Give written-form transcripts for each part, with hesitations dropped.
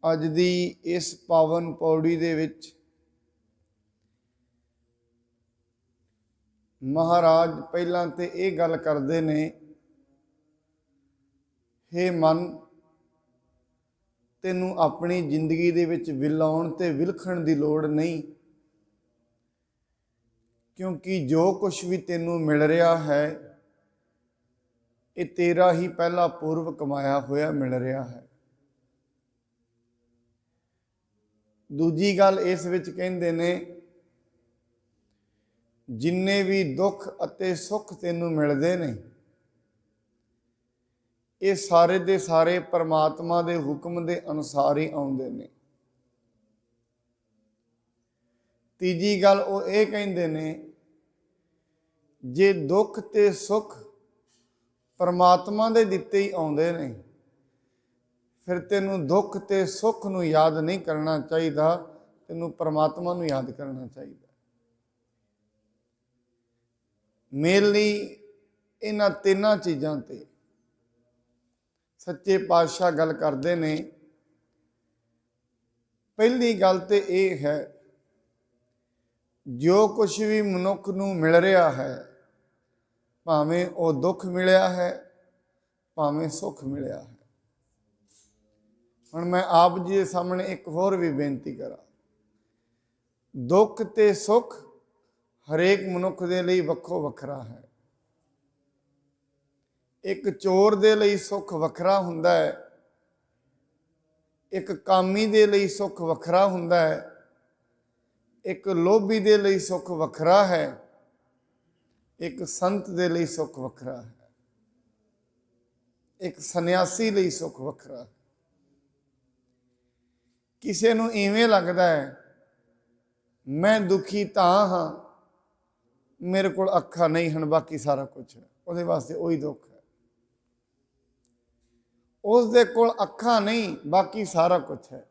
ਅੱਜ ਦੀ ਇਸ ਪਾਵਨ ਪੌੜੀ ਦੇ ਵਿੱਚ ਮਹਾਰਾਜ ਪਹਿਲਾਂ ਤੇ ਇਹ ਗੱਲ ਕਰਦੇ ਨੇ, ਹੇ ਮਨ, ਤੈਨੂੰ ਆਪਣੀ ਜ਼ਿੰਦਗੀ ਦੇ ਵਿੱਚ ਵਿਲਾਉਣ ਤੇ ਵਿਲਖਣ ਦੀ ਲੋੜ ਨਹੀਂ, ਕਿਉਂਕਿ ਜੋ ਕੁਛ ਵੀ ਤੈਨੂੰ ਮਿਲ ਰਿਹਾ ਹੈ ਇਹ ਤੇਰਾ ਹੀ ਪਹਿਲਾ ਪੂਰਵ ਕਮਾਇਆ ਹੋਇਆ ਮਿਲ ਰਿਹਾ ਹੈ। ਦੂਜੀ ਗੱਲ ਇਸ ਵਿੱਚ ਕਹਿੰਦੇ ਨੇ, ਜਿੰਨੇ ਵੀ ਦੁੱਖ ਅਤੇ ਸੁੱਖ ਤੈਨੂੰ ਮਿਲਦੇ ਨੇ ਇਹ ਸਾਰੇ ਦੇ ਸਾਰੇ ਪਰਮਾਤਮਾ ਦੇ ਹੁਕਮ ਦੇ ਅਨੁਸਾਰ ਹੀ ਆਉਂਦੇ ਨੇ। ਤੀਜੀ ਗੱਲ ਉਹ ਇਹ ਕਹਿੰਦੇ ਨੇ, ਜੇ ਦੁੱਖ ਤੇ ਸੁੱਖ ਪਰਮਾਤਮਾ ਦੇ ਦਿੱਤੇ ਹੀ ਆਉਂਦੇ ਨੇ ਫਿਰ ਤੈਨੂੰ ਦੁੱਖ ਤੇ ਸੁੱਖ ਨੂੰ ਯਾਦ ਨਹੀਂ ਕਰਨਾ ਚਾਹੀਦਾ, ਤੈਨੂੰ ਪਰਮਾਤਮਾ ਨੂੰ ਯਾਦ ਕਰਨਾ ਚਾਹੀਦਾ। ਮੇਰੇ ਲਈ ਇਹਨਾਂ ਤਿੰਨਾਂ ਚੀਜ਼ਾਂ ਤੇ ਸੱਚੇ ਪਾਤਸ਼ਾਹ ਗੱਲ ਕਰਦੇ ਨੇ। ਪਹਿਲੀ ਗੱਲ ਤੇ ਇਹ ਹੈ, ਜੋ ਕੁਛ ਵੀ ਮਨੁੱਖ ਨੂੰ ਮਿਲ ਰਿਹਾ ਹੈ, ਭਾਵੇਂ ਉਹ ਦੁੱਖ ਮਿਲਿਆ ਹੈ ਭਾਵੇਂ ਸੁੱਖ ਮਿਲਿਆ ਹੈ। ਹੁਣ ਮੈਂ ਆਪ ਜੀ ਦੇ ਸਾਹਮਣੇ ਇੱਕ ਹੋਰ ਵੀ ਬੇਨਤੀ ਕਰਾਂ, ਦੁੱਖ ਤੇ ਸੁੱਖ ਹਰੇਕ ਮਨੁੱਖ ਦੇ ਲਈ ਵੱਖੋ ਵੱਖਰਾ ਹੈ। ਇੱਕ ਚੋਰ ਦੇ ਲਈ ਸੁੱਖ ਵੱਖਰਾ ਹੁੰਦਾ ਹੈ, ਇੱਕ ਕਾਮੀ ਦੇ ਲਈ ਸੁੱਖ ਵੱਖਰਾ ਹੁੰਦਾ ਹੈ, ਇੱਕ ਲੋਭੀ ਦੇ ਲਈ ਸੁੱਖ ਵੱਖਰਾ ਹੈ, ਇੱਕ ਸੰਤ ਦੇ ਲਈ ਸੁੱਖ ਵੱਖਰਾ ਹੈ, ਇੱਕ ਸੰਨਿਆਸੀ ਲਈ ਸੁੱਖ ਵੱਖਰਾ ਹੈ। ਕਿਸੇ ਨੂੰ ਇਵੇਂ ਲੱਗਦਾ ਹੈ ਮੈਂ ਦੁਖੀ ਤਾਂ ਹਾਂ, ਮੇਰੇ ਕੋਲ ਅੱਖਾਂ ਨਹੀਂ ਹਨ ਬਾਕੀ ਸਾਰਾ ਕੁਝ ਹੈ, ਉਹਦੇ ਵਾਸਤੇ ਉਹੀ ਦੁੱਖ ਹੈ। ਉਸ ਦੇ ਕੋਲ ਅੱਖਾਂ ਨਹੀਂ ਬਾਕੀ ਸਾਰਾ ਕੁਝ ਹੈ,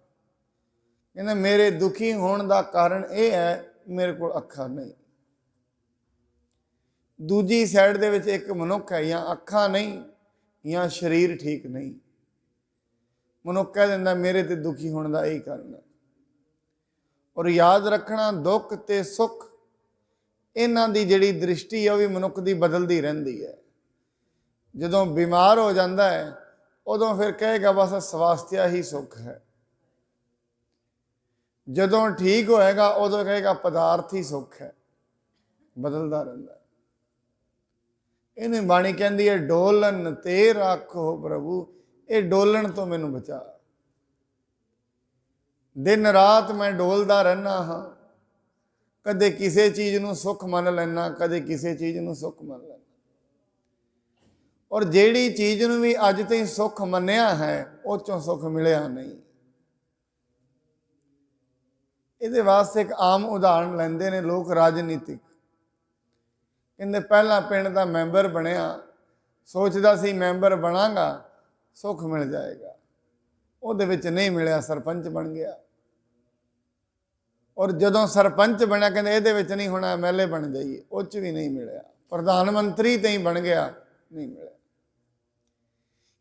ਕਹਿੰਦਾ ਮੇਰੇ ਦੁਖੀ ਹੋਣ ਦਾ ਕਾਰਨ ਇਹ ਹੈ ਮੇਰੇ ਕੋਲ ਅੱਖਾਂ ਨਹੀਂ। ਦੂਜੀ ਸਾਈਡ ਦੇ ਵਿੱਚ ਇੱਕ ਮਨੁੱਖ ਹੈ, ਜਾਂ ਅੱਖਾਂ ਨਹੀਂ ਜਾਂ ਸਰੀਰ ਠੀਕ ਨਹੀਂ, ਮਨੁੱਖ ਕਹਿ ਦਿੰਦਾ ਮੇਰੇ ਤੇ ਦੁਖੀ ਹੋਣ ਦਾ ਇਹੀ ਕਾਰਨ ਹੈ। ਔਰ ਯਾਦ ਰੱਖਣਾ, ਦੁੱਖ ਤੇ ਸੁੱਖ ਇਹਨਾਂ ਦੀ ਜਿਹੜੀ ਦ੍ਰਿਸ਼ਟੀ ਹੈ ਉਹ ਵੀ ਮਨੁੱਖ ਦੀ ਬਦਲਦੀ ਰਹਿੰਦੀ ਹੈ। ਜਦੋਂ ਬਿਮਾਰ ਹੋ ਜਾਂਦਾ ਹੈ ਉਦੋਂ ਫਿਰ ਕਹੇਗਾ ਬਸ ਸਵਾਸਥਿਆ ਹੀ ਸੁੱਖ ਹੈ, ਜਦੋਂ ਠੀਕ ਹੋਏਗਾ ਉਦੋਂ ਕਹੇਗਾ ਪਦਾਰਥ ਹੀ ਸੁੱਖ ਹੈ। ਬਦਲਦਾ ਰਹਿੰਦਾ ਹੈ। ਇਹਨੂੰ ਬਾਣੀ ਕਹਿੰਦੀ ਹੈ, ਡੋਲਨ ਤੇ ਰੱਖੋ ਪ੍ਰਭੂ, ਇਹ ਡੋਲਣ ਤੋਂ ਮੈਨੂੰ ਬਚਾ। ਦਿਨ ਰਾਤ ਮੈਂ ਡੋਲਦਾ ਰਹਿਣਾ ਹਾਂ, ਕਦੇ ਕਿਸੇ ਚੀਜ਼ ਨੂੰ ਸੁੱਖ ਮੰਨ ਲੈਣਾ, ਕਦੇ ਕਿਸੇ ਚੀਜ਼ ਨੂੰ ਸੁੱਖ ਮੰਨ ਲੈਣਾ। ਔਰ ਜਿਹੜੀ ਚੀਜ਼ ਨੂੰ ਵੀ ਅੱਜ ਤਾਈਂ ਸੁੱਖ ਮੰਨਿਆ ਹੈ ਉਹ ਚੋਂ ਸੁੱਖ ਮਿਲਿਆ ਨਹੀਂ। ਇਹਦੇ ਵਾਸਤੇ ਇੱਕ ਆਮ ਉਦਾਹਰਣ ਲੈਂਦੇ ਨੇ ਲੋਕ, ਰਾਜਨੀਤਿਕ। ਕਹਿੰਦੇ ਪਹਿਲਾਂ ਪਿੰਡ ਦਾ ਮੈਂਬਰ ਬਣਿਆ, ਸੋਚਦਾ ਸੀ ਮੈਂਬਰ ਬਣਾਂਗਾ ਸੁੱਖ ਮਿਲ ਜਾਏਗਾ, ਉਹਦੇ ਵਿੱਚ ਨਹੀਂ ਮਿਲਿਆ, ਸਰਪੰਚ ਬਣ ਗਿਆ। ਔਰ ਜਦੋਂ ਸਰਪੰਚ ਬਣਿਆ ਕਹਿੰਦੇ ਇਹਦੇ ਵਿੱਚ ਨਹੀਂ ਹੋਣਾ, MLA ਬਣ ਜਾਈਏ, ਉਹ 'ਚ ਵੀ ਨਹੀਂ ਮਿਲਿਆ। ਪ੍ਰਧਾਨ ਮੰਤਰੀ ਤੇ ਹੀ ਬਣ ਗਿਆ, ਨਹੀਂ ਮਿਲਿਆ।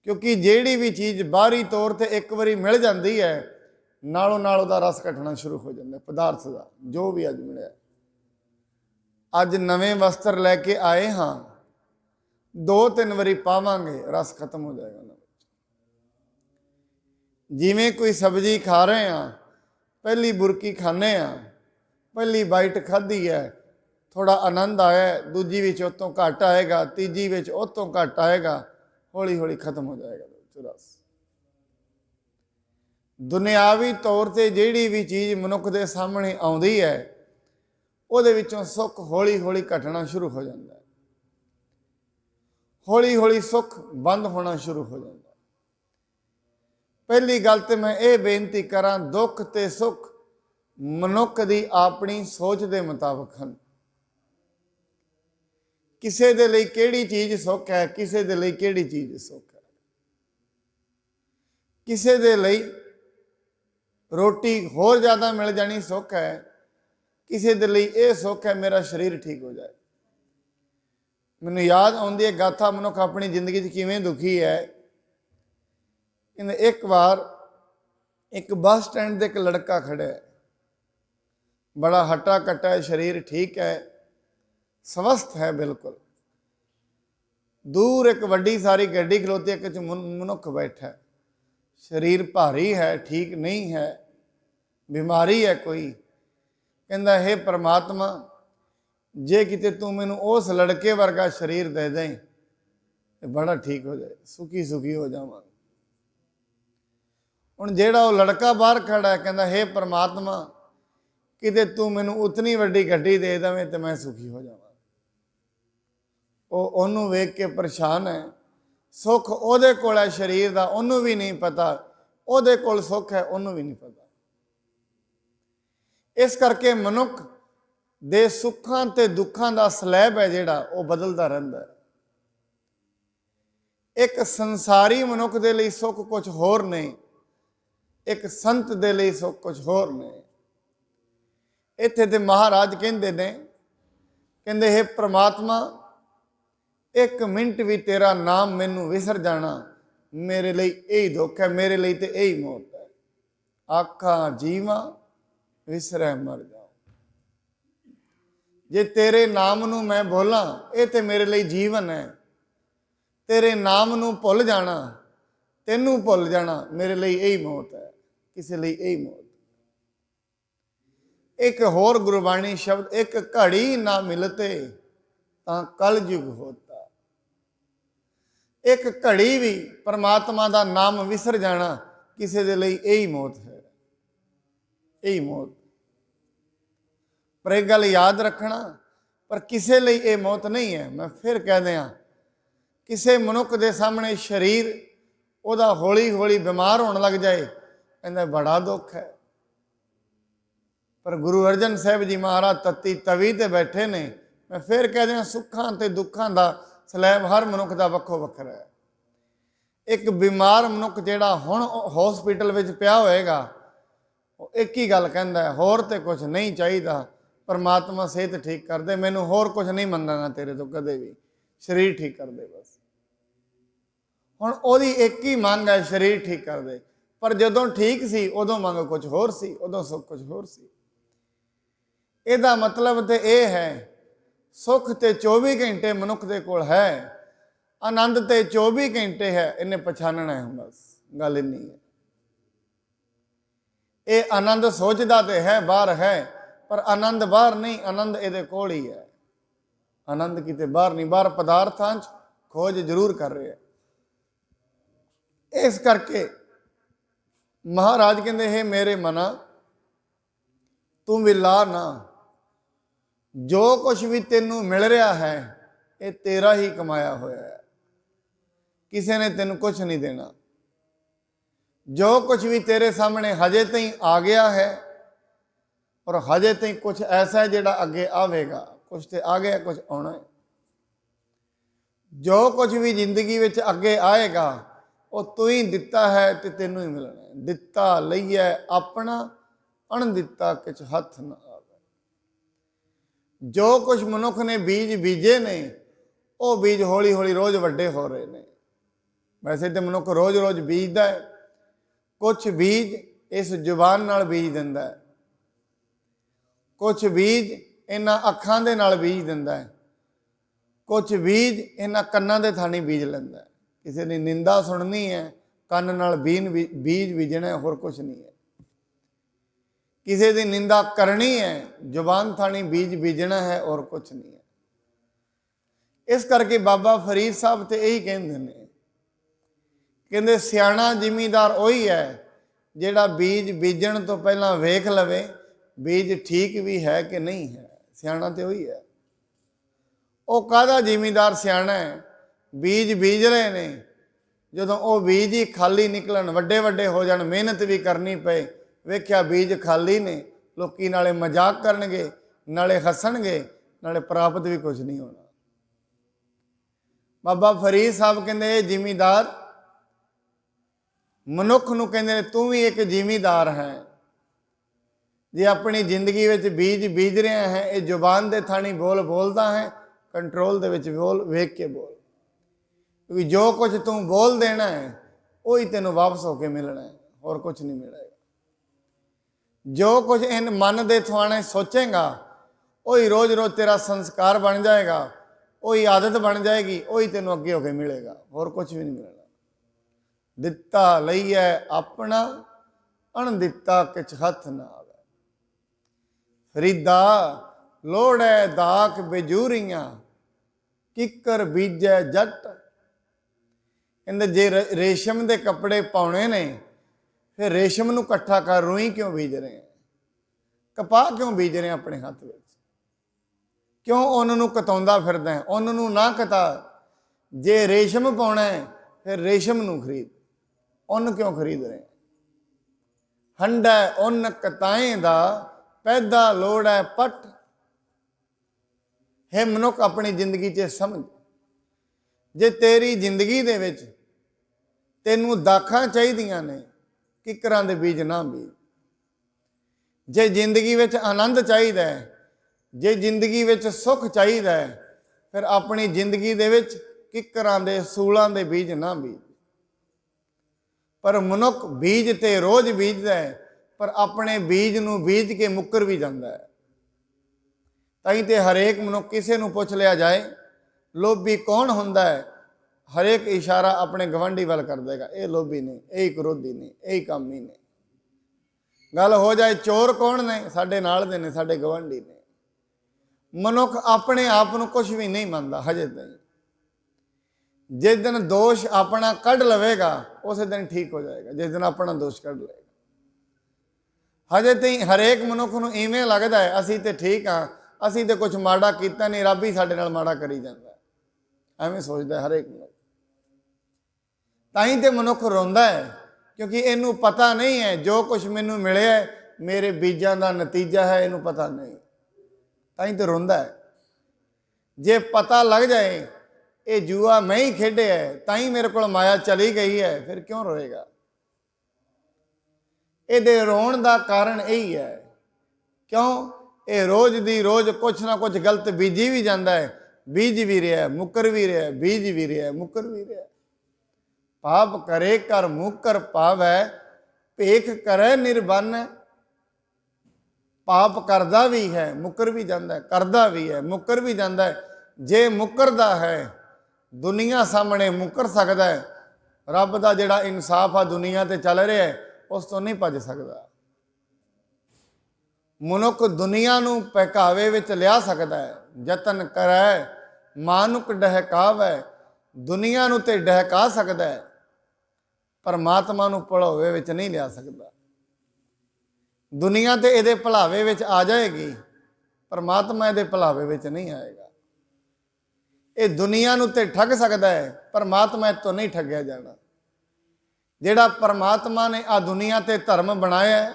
ਕਿਉਂਕਿ ਜਿਹੜੀ ਵੀ ਚੀਜ਼ ਬਾਹਰੀ ਤੌਰ ਤੇ ਇੱਕ ਵਾਰੀ ਮਿਲ ਜਾਂਦੀ ਹੈ ਨਾਲੋਂ ਨਾਲ ਉਹਦਾ ਰਸ ਘਟਣਾ ਸ਼ੁਰੂ ਹੋ ਜਾਂਦਾ ਪਦਾਰਥ ਦਾ। ਜੋ ਵੀ ਅੱਜ ਮਿਲਿਆ, ਅੱਜ ਨਵੇਂ ਵਸਤਰ ਲੈ ਕੇ ਆਏ ਹਾਂ, 2-3 ਵਾਰੀ ਪਾਵਾਂਗੇ ਰਸ ਖਤਮ ਹੋ ਜਾਏਗਾ ਉਹਨਾਂ ਵਿੱਚ। ਜਿਵੇਂ ਕੋਈ ਸਬਜ਼ੀ ਖਾ ਰਹੇ ਹਾਂ, ਪਹਿਲੀ ਬੁਰਕੀ ਖਾਂਦੇ ਹਾਂ, ਪਹਿਲੀ ਬਾਈਟ ਖਾਧੀ ਹੈ, ਥੋੜਾ ਆਨੰਦ ਆਇਆ, ਦੂਜੀ ਵਿੱਚ ਉਹ ਤੋਂ ਘੱਟ ਆਏਗਾ, ਤੀਜੀ ਵਿੱਚ ਉਹ ਤੋਂ ਘੱਟ ਆਏਗਾ, ਹੌਲੀ ਹੌਲੀ ਖਤਮ ਹੋ ਜਾਏਗਾ ਰਸ। ਦੁਨਿਆਵੀ ਤੌਰ ਤੇ ਜਿਹੜੀ ਵੀ ਚੀਜ਼ ਮਨੁੱਖ ਦੇ ਸਾਹਮਣੇ ਆਉਂਦੀ ਹੈ ਉਹਦੇ ਵਿੱਚੋਂ ਸੁੱਖ ਹੌਲੀ ਹੌਲੀ ਘਟਣਾ ਸ਼ੁਰੂ ਹੋ ਜਾਂਦਾ ਹੈ, ਹੌਲੀ ਹੌਲੀ ਸੁੱਖ ਬੰਦ ਹੋਣਾ ਸ਼ੁਰੂ ਹੋ ਜਾਂਦਾ। ਪਹਿਲੀ ਗੱਲ ਤੇ ਮੈਂ ਇਹ ਬੇਨਤੀ ਕਰਾਂ, ਦੁੱਖ ਤੇ ਸੁੱਖ ਮਨੁੱਖ ਦੀ ਆਪਣੀ ਸੋਚ ਦੇ ਮੁਤਾਬਕ ਹਨ। ਕਿਸੇ ਦੇ ਲਈ ਕਿਹੜੀ ਚੀਜ਼ ਸੁੱਖ ਹੈ, ਕਿਸੇ ਦੇ ਲਈ ਕਿਹੜੀ ਚੀਜ਼ ਸੁੱਖ ਹੈ। ਕਿਸੇ ਦੇ ਲਈ ਰੋਟੀ ਹੋਰ ਜ਼ਿਆਦਾ ਮਿਲ ਜਾਣੀ ਸੁੱਖ ਹੈ, ਕਿਸੇ ਦੇ ਲਈ ਇਹ ਸੁੱਖ ਹੈ ਮੇਰਾ ਸਰੀਰ ਠੀਕ ਹੋ ਜਾਏ। ਮੈਨੂੰ ਯਾਦ ਆਉਂਦੀ ਹੈ ਗਾਥਾ, ਮਨੁੱਖ ਆਪਣੀ ਜ਼ਿੰਦਗੀ 'ਚ ਕਿਵੇਂ ਦੁਖੀ ਹੈ। ਕਹਿੰਦੇ ਇੱਕ ਵਾਰ एक बस स्टैंड ते एक लड़का खड़ा है, बड़ा हट्टा कट्टा है, शरीर ठीक है, स्वस्थ है बिल्कुल। दूर एक वड्डी सारी गड्डी खलोती, एक च मनुख बैठा है, शरीर भारी है, ठीक नहीं है, बीमारी है कोई। कहता हे परमात्मा, जे किते तू मैनू उस लड़के वर्गा शरीर दे दें तो बड़ा ठीक हो जाए, सुखी सुखी हो जावां। हुण जेड़ा वो लड़का बाहर खड़ा है, कहता हे परमात्मा, किते तू मैनू उतनी वड्डी गड्डी दे देवें तो मैं सुखी हो जावां। ਉਹਨੂੰ ਵੇਖ ਕੇ ਪਰੇਸ਼ਾਨ ਹੈ। ਸੁੱਖ ਉਹਦੇ ਕੋਲ ਹੈ शरीर ਦਾ, ਉਹਨੂੰ ਵੀ ਨਹੀਂ ਪਤਾ, ਉਹਦੇ ਕੋਲ ਸੁੱਖ ਹੈ, ਉਹਨੂੰ ਵੀ ਨਹੀਂ ਪਤਾ। ਇਸ ਕਰਕੇ ਮਨੁੱਖ ਦੇ ਸੁੱਖਾਂ ਤੇ ਦੁੱਖਾਂ ਦਾ ਸਲੈਬ ਹੈ ਜਿਹੜਾ, ਉਹ ਬਦਲਦਾ ਰਹਿੰਦਾ ਹੈ। ਇੱਕ ਸੰਸਾਰੀ ਮਨੁੱਖ ਦੇ ਲਈ ਸੁੱਖ ਕੁਝ ਹੋਰ ਨਹੀਂ, ਇੱਕ ਸੰਤ ਦੇ ਲਈ ਸੁੱਖ ਕੁਝ ਹੋਰ ਨਹੀਂ। ਇੱਥੇ ਤੇ ਮਹਾਰਾਜ ਕਹਿੰਦੇ ਨੇ, ਕਹਿੰਦੇ हे ਪ੍ਰਮਾਤਮਾ, एक मिनट भी तेरा नाम मैनू विसर जाना मेरे लिए यही दुख है, मेरे लिए तो यही मौत है। आखा जीवा विसरै मर जाओ। जे तेरे नाम नू मैं बोला, ये तो मेरे लिए जीवन है। तेरे नाम नू भुल जाना, तेनू भुल जाना मेरे लिए यही मौत है, किसी लिए यही मौत। एक होर गुरबाणी शब्द, एक घड़ी ना मिलते तां कल युग होता। एक घड़ी भी परमात्मा का नाम विसर जाना किसी के लिए यही मौत है, यही मौत। पर एक गल याद रखना, पर किसी लिए ये मौत नहीं है। मैं फिर कह दिया, किसी मनुख के सामने शरीर उहदा हौली हौली बीमार होने लग जाए, कहते बड़ा दुख है। पर गुरु अर्जन साहब जी महाराज तत्ती तवी ते बैठे ने। मैं फिर कह दिया, सुखां ते दुखां दा सलैब हर मनुख का वक्खो वक्खरा है। एक बीमार मनुख जिहड़ा हुण हॉस्पिटल विच पिया होएगा, एक ही गल कहंदा है, होर ते कुछ नहीं चाहिदा, परमात्मा सेहत ठीक कर दे, मैनू होर कुछ नहीं मंगांगा तेरे तो कदे भी, शरीर ठीक कर दे बस। हुण ओहदी एक ही मंग है, शरीर ठीक कर दे। पर जदों ठीक सी उदों मंग कुछ होर सी, उदों सुख कुछ होर सी। इहदा मतलब ते यह है, सुख ते 24 घंटे मनुख दे कोल है, आनंद ते 24 घंटे है, इन्हें पछानना है बस, गल इन्नी है। ये आनंद सोचदा ते है बाहर है, पर आनंद बाहर नहीं, आनंद इहदे कोल ही है। आनंद किते बाहर नहीं, बाहर पदार्थां च खोज जरूर कर रहे हैं। इस करके महाराज कहते हे मेरे मना, तू विला ना, जो कुछ भी तेनू मिल रहा है ये तेरा ही कमाया होया है, किसी ने तेन कुछ नहीं देना। जो कुछ भी तेरे सामने हजे तई आ गया है, और हजे तई कुछ ऐसा है जिहड़ा अगे आवेगा, कुछ तो आ गया, कुछ आना है। जो कुछ भी जिंदगी विच अगे आएगा वो तू ही दिता है तो तेनू ही मिलना है। दिता लईए अपना, अणदिता किछ हथ ना आवे। जो कुछ मनुख ने बीज बीजे ने, वो बीज हौली हौली रोज़ वड्डे हो रहे हैं। वैसे तो मनुख रोज़ रोज़ बीजदा है, कुछ बीज इस जुबान नाल बीज दिंदा है, कुछ बीज इन्हां अखां दे नाल बीज दिंदा है, कुछ बीज इन्हां कन्नां दे थानी बीज लैंदा है। किसी ने निंदा सुननी है, कन्न नाल बीज बीजना है, होर कुछ नहीं है। किसी की निंदा करनी है, जुबान थानी बीज बीजना है, और कुछ नहीं है। इस करके बाबा फरीद साहब तो यही कहते हैं, कहते सियाणा जिमीदार वही है जिहड़ा बीज बीजण तो पहला वेख लवे बीज ठीक भी है कि नहीं है। सियाणा तो वही है। वो काहदा जिमीदार सियाणा है, बीज बीज रहे ने, जदों वो बीज ही खाली निकलन, वड्डे वड्डे हो जाण, मेहनत भी करनी पे, वेख्या बीज खाली ने, लोकी नाले मजाक करनगे, नाले हसणगे, नाले प्राप्त भी कुछ नहीं होना। बाबा फरीद साहब कहते जिमीदार मनुख नूं कहते तू भी एक जिमीदार है। जे अपनी जिंदगी में बीज बीज रहा है, ये जुबान दे थानी बोल बोलता है, कंट्रोल दे विच बोल, वेख के बोल, क्योंकि जो कुछ तू बोल देना है वही तेनों वापस होके मिलना है, और कुछ नहीं मिलेगा। जो कुछ इन मन के थवाने सोचेगा वही रोज रोज तेरा संस्कार बन जाएगा, वही आदत बन जाएगी, वही तेन अगे होके मिलेगा, और कुछ भी नहीं मिलना। दिता लईए अपना, अणदिता किछ हथ ना आवे। फरीदा लोड़ है दाक बेजूरियां, किकर बीजे जट। कहते जे रेशम के कपड़े पाने ने, फिर रेशम नूं इकट्ठा कर रूई क्यों बीज रहे हैं, कपाह क्यों बीज रहे हैं अपने हथ में, क्यों उन्होंने कताउंदा फिरदा है। उन्होंने ना कता, जे रेशम पाना है फिर रेशम नूं खरीद, उन क्यों खरीद रहे हैं। हंडा उन कताएं दा पैदा लोड़ है पट। है मनुख अपनी जिंदगी च समझ, जे तेरी जिंदगी दे विच तैनूं दाखां चाहिदियां ने, किकरां दे बीज ना बीज। जे जिंदगी विच आनंद चाहिदा है, जे जिंदगी विच सुख चाहिदा है, फिर अपनी जिंदगी दे विच किकरां दे सूलां दे बीज ना बीज। पर मनुख बीज ते रोज बीजदा है, पर अपने बीज नूं बीज के मुकर भी जाता है। ताई ते हरेक मनुख किसी नूं पुछ लिया जाए लोभी कौन हुंदा है, हरेक इशारा अपने गवांढी वाल कर देगा, ये लोभी ने, यही क्रोधी ने, यही कामी ने। गल हो जाए चोर कौन ने, साडे नाल दे ने, साडे गवांढी ने। मनुख अपने आप को कुछ भी नहीं मानता हजे तक। जिस दिन दोष अपना कढ़ लवेगा उस दिन ठीक हो जाएगा, जिस दिन अपना दोष कढ़ लेगा। हजे तई हरेक मनुख नूं इवें लगता है असी तो ठीक हाँ, असी तो कुछ माड़ा कीता नहीं, रब ही साडे नाल माड़ा करी जाता है, एवें सोचता है हरेक मनुख। ताई तो मनुख रोंदा है, क्योंकि इनू पता नहीं है जो कुछ मैनू मिले है मेरे बीजां का नतीजा है, इनू पता नहीं, ताई तो रोंदा है। जे पता लग जाए ये जुआ मैं ही खेडे है, ताई मेरे को माया चली गई है, फिर क्यों रोएगा। ये रोण का कारण यही है, क्यों ये रोज दी रोज कुछ ना कुछ गलत बीजी भी जाता है, बीज भी रहा है, मुकर भी रहा है, बीज भी रहा है, मुकर भी रहा है। पाप करे कर मुकर पावै, भेख करे निर्बन। पाप करदा भी है, मुकर भी जाता है, करदा भी है, मुकर भी जाता है। जे मुकरदा है दुनिया सामने मुकर सकता है, रब का जिहड़ा इंसाफ आ दुनिया ते चल रहा है उस तो नहीं भज सकता। मनुख दुनिया नूं पहकावे विच लिया सकता है, जतन करे मानुक डहकावै। दुनिया नूं ते डहका सकता है, परमात्मा नूं भुलावे विच नहीं लिया सकता। दुनिया ते इहदे भुलावे विच आ जाएगी, परमात्मा इहदे भुलावे विच नहीं आएगा। ये दुनिया नूं ते ठग सकता है, परमात्मा तो नहीं ठगया जाना। जिहड़ा परमात्मा ने आ दुनिया ते धर्म बनाया है,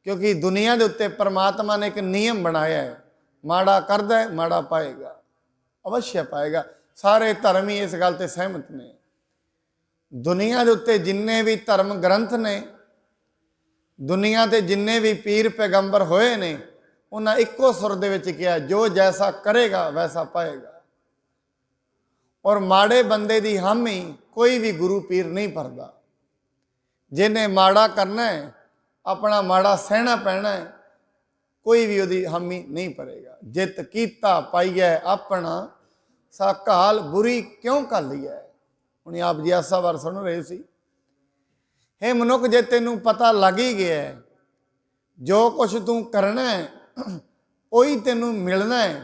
क्योंकि दुनिया के उत्ते परमात्मा ने एक नियम बनाया है, माड़ा करदा है माड़ा पाएगा, अवश्य पाएगा। सारे धर्म ही इस गल ते सहमत ने। दुनिया के उत्ते जिन्ने भी धर्म ग्रंथ ने, दुनिया के जिन्ने भी पीर पैगंबर होए ने, उन्हें इक्को सुर दे विच कहा जो जैसा करेगा वैसा पाएगा। और माड़े बंदे की हामी कोई भी गुरु पीर नहीं भरदा। जिन्हें माड़ा करना है, अपना माड़ा सहना पैना है, कोई भी उसकी हामी नहीं भरेगा। जित कीता पाइए अपना, सा घाल बुरी क्यों घाली है। हुण आप जी आसा वार सुन रहे सी। हे मनुख, जे तेनू पता लग ही गया है जो कुछ तू करना है वही तेनू मिलना है,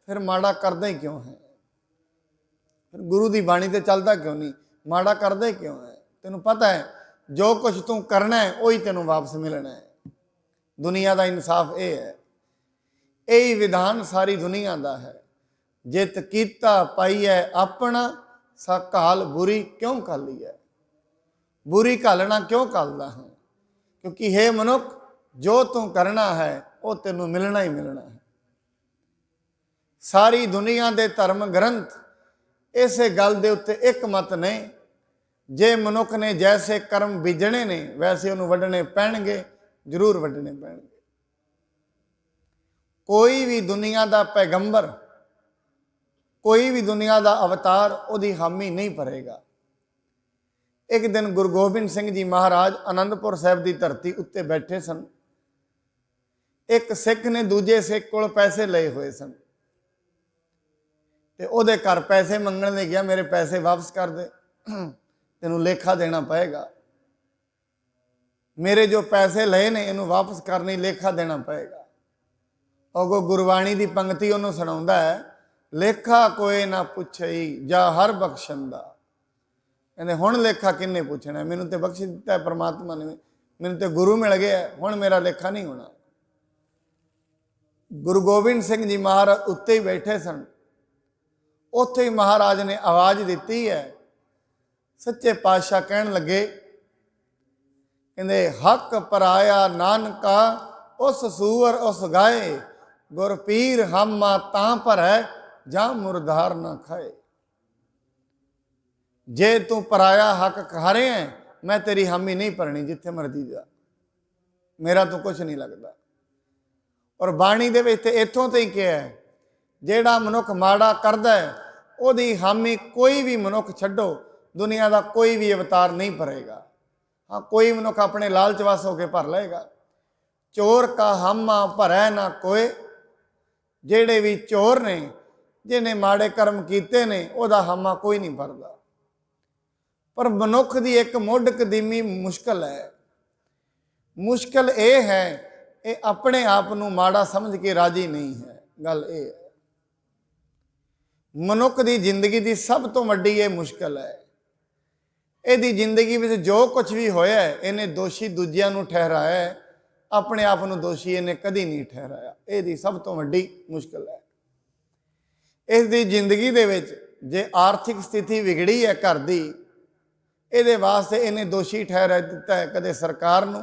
फिर माड़ा करदा ही क्यों है। फिर गुरु की बाणी ते चलता क्यों नहीं, माड़ा करदा ही क्यों है। तेनू पता है जो कुछ तू करना है वही तेनू वापस मिलना है। दुनिया का इंसाफ ये है, यही विधान सारी दुनिया का है। जित कीता पाइए अपना, सा घाल बुरी क्यों घाली है। बुरी घालना क्यों घालदा है, क्योंकि हे मनुख जो तू करना है वो तेनू मिलना ही मिलना है। सारी दुनिया के धर्म ग्रंथ इस गल दे उत्ते एक मत ने, जे मनुख ने जैसे कर्म बीजने ने वैसे उन्होंने वड्डने पैणगे, जरूर वड्डने पैणगे। कोई भी दुनिया का पैगंबर, कोई भी दुनिया का अवतार उसकी हामी नहीं भरेगा। एक दिन गुरु गोबिंद सिंह जी महाराज आनंदपुर साहिब की धरती उत्ते बैठे सन। एक सिख ने दूजे सिख को पैसे लए हुए सन ते ओदे घर पैसे मंगण ने गया, मेरे पैसे वापस कर दे, तेनू लेखा देना पएगा, मेरे जो पैसे लए ने इनू वापस करनी, लेखा देना पएगा। अगो गुरबाणी की पंक्ति उन्होंने सुनाउंदा है, लेखा कोई ना पुछई जा हर बख्शंदा। कहते हुण लेखा किन्ने पुछना, मैनू तो बख्श दिता है परमात्मा ने, मैनू तो गुरु मिल गया, हुण मेरा लेखा नहीं होना। गुरु गोबिंद सिंह जी महाराज उत्ते ही बैठे सन, उत्थे ही महाराज ने आवाज़ दी है, सच्चे पातशाह कहन लगे, कहते हक पराया नानका उस सूअर उस गाए, गुरपीर हम तां पर है जा मुरदार ना खाए। जे तू पराया हक खा रहे हैं, मैं तेरी हामी नहीं भरनी, जिथे मर्जी जा, मेरा तो कुछ नहीं लगता। और बाणी दे विच इत्थों तो ही कहा है, जेड़ा मनुख माड़ा करदा है ओदी हामी कोई भी मनुख छड्डो, दुनिया का कोई भी अवतार नहीं भरेगा। हाँ, कोई मनुख अपने लालच वस होकर भर लेगा। चोर का हामा भरै ना कोई, जेड़े भी चोर ने, जिन्हें माड़े कर्म कीते ने, ओदा हामा कोई नहीं भरदा। पर मनुख की एक मुढ़ कदीमी मुश्किल है, मुश्किल ये है, ये अपने आप नू माड़ा समझ के राजी नहीं है। गल ये है, मनुख की जिंदगी की सब तो वड्डी ये मुश्किल है, यदी जिंदगी में जो कुछ भी होया है, इन्हें दोषी दूजियां नू ठहराया है, अपने आप नू दोषी इन्हें कदी नहीं ठहराया। यदी सब तो वड्डी मुश्किल है। इसकी जिंदगी दे विच जे आर्थिक स्थिति विगड़ी है घर की, ये वास्ते इन्हें दोषी ठहरा दिता है, कदे सरकार नू,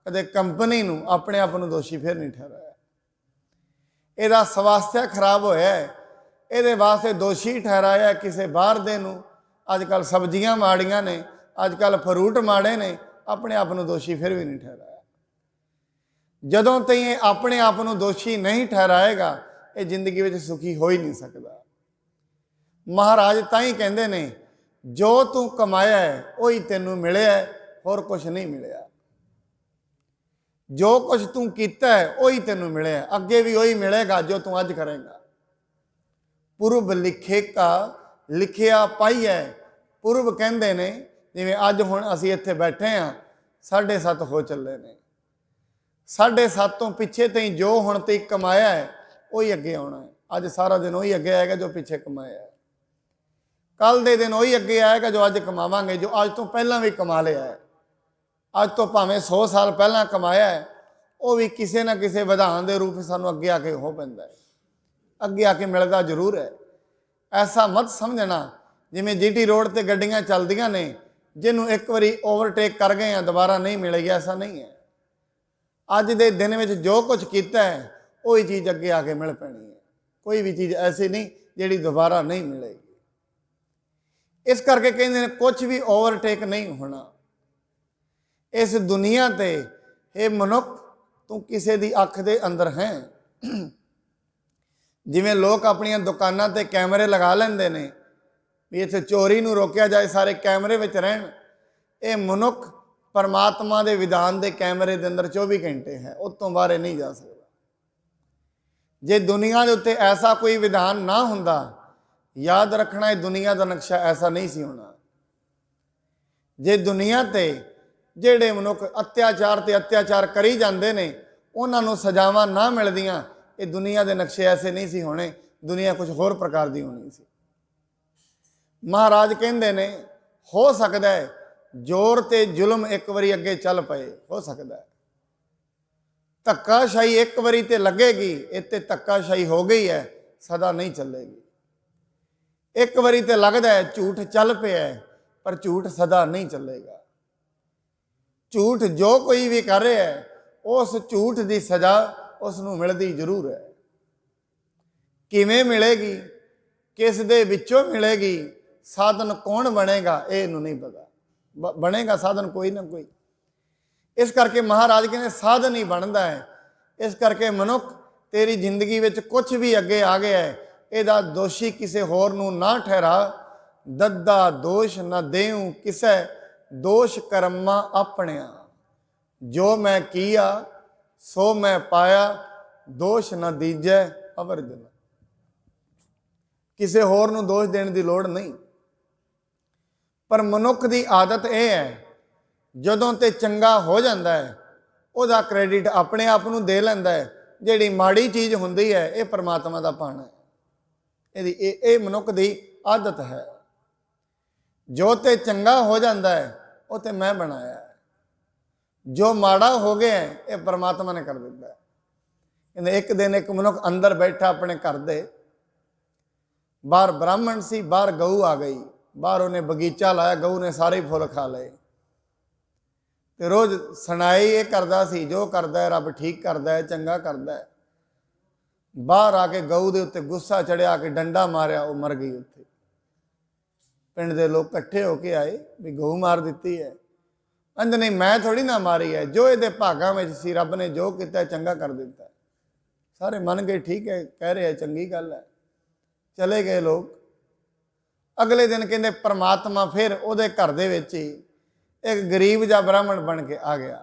कदे कंपनी नू, अपने आप नू दोषी फिर नहीं ठहराया। इहदा स्वास्थ्य खराब होया है, ये वास्ते दोषी ठहराया किसी बाहर दे नू। अजकल सब्जियां माड़ियां ने, अजकल फ्रूट माड़े ने, अपने आप नू दोषी फिर भी नहीं ठहराया। जदों तक ये अपने आप नू दोषी नहीं ठहराएगा, ये जिंदगी में सुखी हो ही नहीं सकता। महाराज ताई कहते ने, जो तू कमाया है वही तेनू मिलिया है, होर कुछ नहीं मिलिया। जो कुछ तू कीता है वही तेनू मिले, अगे भी वही मिलेगा जो तू अज करेगा। पूर्व लिखे का लिखिया पाई है। पूर्व कहते ने, जिवें अज हुण असीं इत्थे बैठे हाँ, 7:30 हो चले ने, 7:30 तो पिछे तई जो हुण तक कमाया है वही अगे आना है। अज सारा दिन वही अगे आएगा जो पिछे कमाया है, कल दे दिन वही अगे आएगा जो अज कमावांगे, जो अज तो पहला भी कमा लिया है। अज तो भावें 100 साल पहला कमाया है, वो भी किसी ना किसी विधान के रूप में सानू अगे आके हो पैंदा है, अगे आके मिलता जरूर है। ऐसा मत समझना जिमें GT रोड ते गड्डियां चलदियां ने, जिन्हों एक बारी ओवरटेक कर गए हैं दोबारा नहीं मिलेगी, ऐसा नहीं है। अज दे दिन में जो कुछ किया है वही चीज़ अगे आके मिल पैनी है। कोई भी चीज़ ऐसी नहीं जिहड़ी दोबारा नहीं मिलेगी। इस करके कहते हैं कुछ भी ओवरटेक नहीं होना इस दुनिया ते। हे मनुख, तू किसी की अख दे अंदर है। जिवें लोग अपन दुकानों ते कैमरे लगा लेंदे ने भी इत्थे चोरी नूं रोकिया जाए, सारे कैमरे विच रहन। ये मनुख परमात्मा दे विधान दे कैमरे दे अंदर 24 घंटे है, उत्तों बाहर नहीं जा सकता। जे दुनिया के उत्ते ऐसा कोई विधान ना हुंदा, याद रखना है दुनिया का नक्शा ऐसा नहीं सी होना। जे दुनिया ते जेड़े मनुख अत्याचार ते अत्याचार करी जाते ने, उन्हां नूं सजावां ना मिलदियां, ये दुनिया के नक्शे ऐसे नहीं सी होने, दुनिया कुछ होर प्रकार की होनी सी। महाराज कहते ने, हो सकता है जोर ते जुल्म एक बारी अगे चल पे, हो सकता है धक्काशाही एक बारी ते लगेगी, इत्ते धक्काशाही हो गई है, सदा नहीं चलेगी। एक बारी ते लगता है झूठ चल पे है, पर झूठ सदा नहीं चलेगा। झूठ जो कोई भी कर रहा है, उस झूठ की सजा उसनूं मिलती जरूर है। किवें मिलेगी, किस दे विचों मिलेगी, साधन कौन बनेगा, ये इनू नहीं पता। बनेगा साधन कोई ना कोई। इस करके महाराज कहते साधन ही बनता है। इस करके मनुख तेरी जिंदगी में कुछ भी अगे आ गया है, ਇਹਦਾ दोषी किसी होर नूं ना ठहरा। दद्दा दोष न देऊं किसे, दोष कर्मा अपनिया। जो मैं किया सो मैं पाया दोष न दीजै अवर जन। किसी होर नूं दोष देने की लोड़ नहीं। पर मनुख की आदत यह है, जदों ते चंगा हो जाता है ਉਹਦਾ क्रेडिट अपने आप ਨੂੰ दे ਲੈਂਦਾ है। ਜਿਹੜੀ माड़ी चीज़ ਹੁੰਦੀ है ये परमात्मा का पाना है। ये मनुख की आदत है। जो ते चंगा हो जाता है वो ते मैं बनाया है, जो माड़ा हो गया है ये परमात्मा ने कर दिता है। कहते एक दिन एक मनुख अंदर बैठा अपने घर दे, बाहर ब्राह्मण सी, बाहर गऊ आ गई, बाहर उन्हें बगीचा लाया, गऊ ने सारे फुल खा लए। तो रोज़ सुनाई ये करता सी, जो करता है रब ठीक करता है, चंगा करता है। बाहर आके गऊ के उत्ते गुस्सा चढ़िया, के डंडा मारिया, वो मर गई। उत्थे पिंड के लोग इकट्ठे होके आए भी गऊ मार दी है। अंज नहीं, मैं थोड़ी ना मारी है, जो ये भागां में सी रब ने जो किया चंगा कर दिता है। सारे मन गए, ठीक है, कह रहे हैं चंगी गल है। चले गए लोग। अगले दिन कहते परमात्मा फिर उहदे घर दे विच ही एक गरीब जा ब्राह्मण बन के आ गया।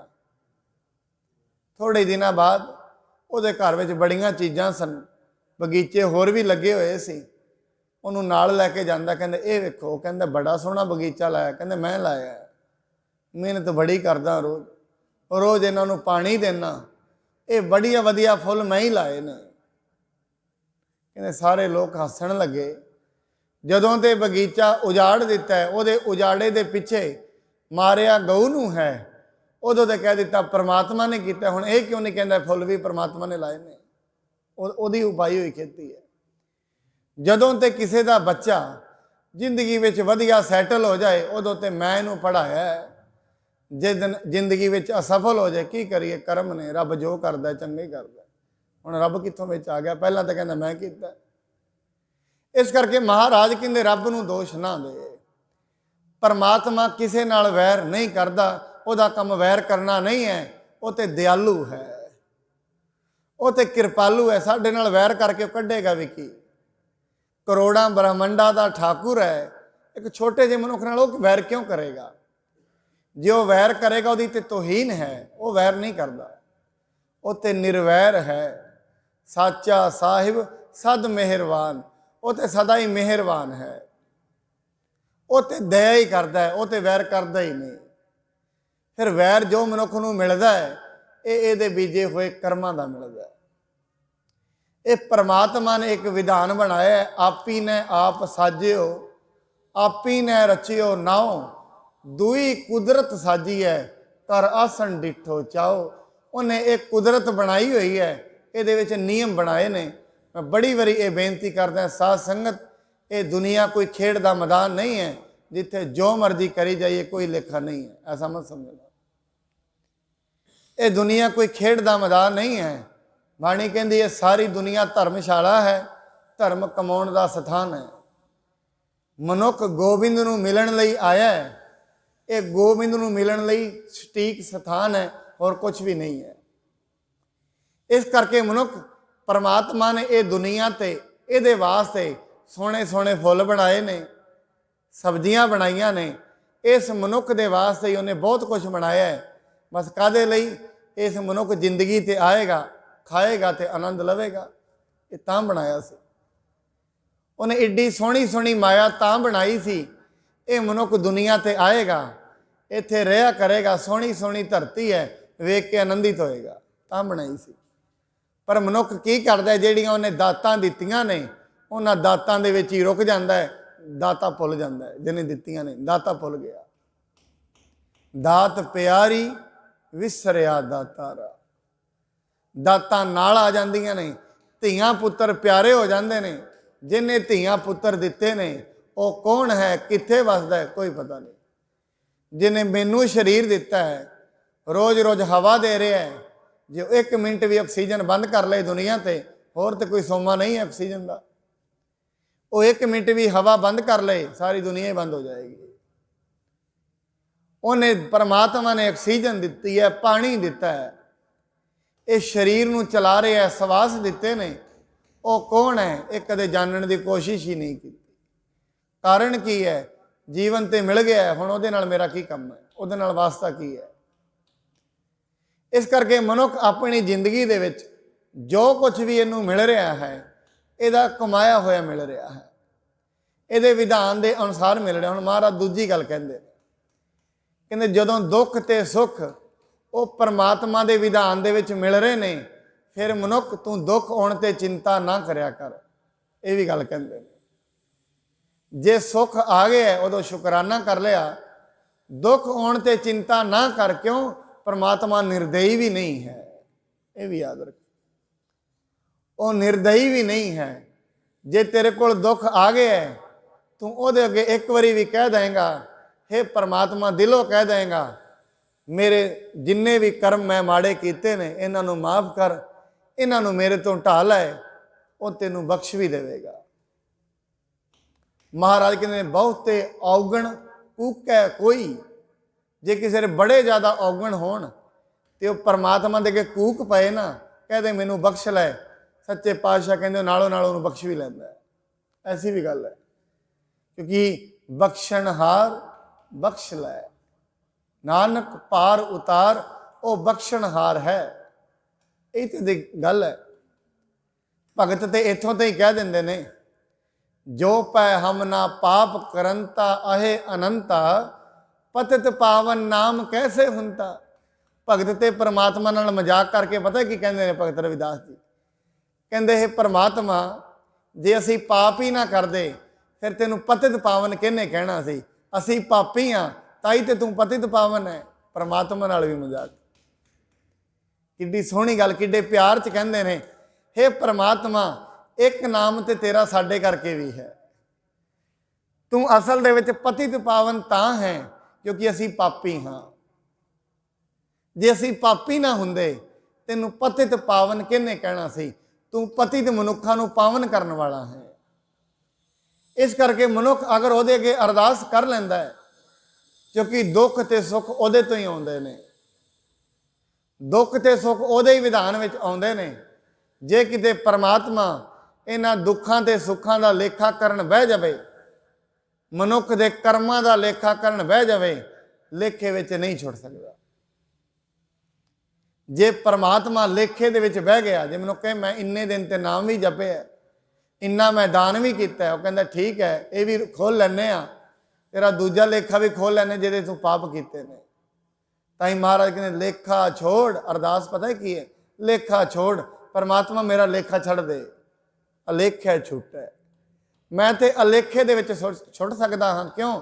थोड़े दिनों बाद उहदे घर विच बड़ियां चीज़ां सन, बगीचे होर भी लगे हुए सी। उन्होंने नाल लैके जाता, कहते ये वेखो, कहते बड़ा सोहना बगीचा लाया, कहते मैं लाया, मेहनत बड़ी करदा, रोज़ रोज़ इन्हों पानी देना, ये बढ़िया वधिया फुल मैं ही लाए ने। कहते सारे लोग हसन लगे। जदों ते बगीचा उजाड़ दिता है, उहदे उजाड़े दे पिछे मारिया गऊ नूं है, उदों तो कह दिता परमात्मा ने किया। हुण ये क्यों नहीं कहता फुल भी परमात्मा ने लाए ने, उहदी उपाई हुई खेती है। जदों ते किसी का बच्चा जिंदगी में वधिया सैटल हो जाए, उदों ते मैं इनू पढ़ाया है। जिस दिन जिंदगी में असफल हो जाए, की करिए, कर्म ने, रब जो करता चंगा ही करता। हुण रब कित्थों विच आ गया, पहला तो कहना मैं किया। इस करके महाराज कहते रब नूं दोष ना दे। परमात्मा किसी नाल वैर नहीं करता, उहदा काम वैर करना नहीं है। वो तो दयालु है, वो तो कृपालु है। साडे नाल वैर करके कढ़ेगा भी की। करोड़ां ब्रह्मंडा का ठाकुर है, एक छोटे जे मनुख नाल वो वैर क्यों करेगा? जो वैर करेगा वो ते तौहीन है, वो वैर नहीं करता। वो तो निर्वैर है, साचा साहिब सद मेहरबान, वो तो सदा ही मेहरबान है। वो तो दया ही करता है, वो तो वैर करता ही नहीं। फिर वैर जो मनुख नूं मिलता है ये बीजे हुए कर्मां दा मिलता है। ये परमात्मा ने एक विधान बनाया है, आपी ने आप साजियो, आपी ने रचियो नाओ, दुई कुदरत साजी है, कर आसन डिठो चाओ। उन्हें एक कुदरत बनाई हुई है, ये नियम बनाए ने। मैं बड़ी बारी ये बेनती करदा, साध संगत, ये दुनिया कोई खेड का मैदान नहीं है जिथे जो मर्जी करी जाइए, कोई लेखा नहीं है, ऐसा मत समझना। ये दुनिया कोई खेड का मैदान नहीं है। बाणी कहती है सारी दुनिया धर्मशाला है, धर्म कमाउण का स्थान है। मनुख गोबिंद नूं मिलण लई आया है, ये गोबिंद नूं मिलण लई सटीक स्थान है, और कुछ भी नहीं है। इस करके मनुख परमात्मा ने ये दुनिया ते इहदे वास्ते सोहणे सोहणे फुल बनाए ने, सब्जियां बनाईयां ने। इस मनुख दे वास्ते ही उन्हें बहुत कुछ बनाया है। बस कादे लई? इस मनुख जिंदगी ते आएगा, खाएगा ते आनंद लवेगा, ये तां बनाया सी। उन्हें एड्डी सोहनी सोहनी माया तां बनाई सी, ये मनुख दुनिया ते आएगा, इत्थे रहा करेगा, सोहनी सोहनी धरती है, वेख के आनंदित होएगा, तां बनाई सी। पर मनुख की करता है, जिहड़ियां उन्हें दातां दित्तियां ने, उन्हां दातां दे विच ही रुक जाता है, दाता भुल जाता है। जिन्हें दित्तियां ने दाता भुल गया। दात प्यारी विसरिया दातारा, दातां नाल आ जांदियां ने, धीआं पुत्तर प्यारे हो जाते हैं। जिन्हें धीआं पुत्तर दिते ने वो कौन है, कित्थे वसदा है, कोई पता नहीं। जिन्हें मैनू शरीर दिता है, रोज़ रोज़ हवा दे रहा है, जो एक मिनट भी ऑक्सीजन बंद कर ले दुनिया ते, होर तो कोई सोमा नहीं है ऑक्सीजन का। वो एक मिनट भी हवा बंद कर ले, सारी दुनिया ही बंद हो जाएगी। उन्हें परमात्मा ने ऑक्सीजन दी है, पानी दिता है, इस शरीर नूं चला रहे है, सवास दिते ने। वो कौन है, ये कदे जानने की कोशिश ही नहीं की। कारण की है? जीवन तो मिल गया है, हुण उहदे नाल मेरा की काम है, उहदे नाल वास्ता की है? इस करके मनुख अपनी जिंदगी दे विच जो कुछ भी इनू मिल रहा है इहदा कमाया होया मिल रहा है, इहदे विधान के अनुसार मिल रहा। हुण महाराज दूजी गल कहंदे जदों दुख ते सुख वो परमात्मा के विधान दे विच मिल रहे ने, फिर मनुख तू दुख आउण ते चिंता ना करया कर। ये भी गल कहंदे जे सुख आ गया उदों शुकराना कर लिया, दुख आउण ते चिंता ना कर। क्यों? परमात्मा निर्दयी भी नहीं है, ये भी याद रख। वो निर्दयी भी नहीं है। जे तेरे को दुख आ गया है तू उहदे अगे एक बारी भी कह देगा, हे परमात्मा दिलों कह देगा मेरे जिन्ने भी कर्म मैं माड़े कीते ने इन्हां नूं माफ़ कर, इन्हां नूं मेरे तो ढा लै, वो तेनू बख्श भी देगा। महाराज कहते बहुते औगण कूकै कोई, जे किसी बड़े ज़्यादा औगण होण ते परमात्मा दे अगे कूक पए ना, कहते मैनू बख्श लै, सच्चे पातशाह कहते नालों नाल उहनूं बख्श भी लैंदा है। ऐसी भी गल है, क्योंकि बख्शणहार बख्श लै, नानक पार उतार वो बख्शणहार है। ये तो गल है। भगत तो इथों तो ही कह देंगे ने, जो पै हम ना पाप करंता अहे अनंता, पतित पावन नाम कैसे हुंता। भगत ते परमात्मा नाल मजाक करके पता की कहते हैं भगत रविदास जी, कहते हे परमात्मा जे असी पाप ही ना करते फिर तेनू पतित पावन किहने कहना सी, असी पापी हाँ ताई ते तू पतित पावन है। परमात्मा नाल भी मजाक। किड्डी सोहनी गल, किड्डे प्यार च कहंदे ने, हे परमात्मा एक नाम ते तेरा साडे करके भी है, तू असल दे विच पतित पावन तां है क्योंकि असी पापी हाँ। जे असी पापी ना हुंदे तेनू पतित पावन किहने कहना सी, तू पतित मनुखा नू पावन करने वाला है। इस करके मनुख अगर उहदे अगे अरदास कर लैंदा है, क्योंकि दुख ते सुख उहदे तो ही आउंदे ने, दुख ते सुख उहदे ही विधान विच आउंदे ने। जे किते परमात्मा इन्हां दुखां ते सुखां दा लेखा करन बह जावे, मनुख दे कर्मां दा लेखा करन बह जावे, लेखे विच नहीं छुट सकदा। जे परमात्मा लेखे दे विच बह गया, जे मनुख कहे मैं इन्ने दिन ते नाम भी जपे है, इन्ना मैं दान भी किया है, वो कहता ठीक है ये भी खोल लैने आ, तेरा दूजा लेखा भी खोल लैने जिहदे तू पाप किए ने। ताई महाराज कहते लेखा छोड़, अरदास पता है की है, लेखा छोड़, परमात्मा मेरा लेखा छड़ दे, अलेखा छुट्टा है। मैं तो अलेखे दे विच छुट सकदा हाँ। क्यों?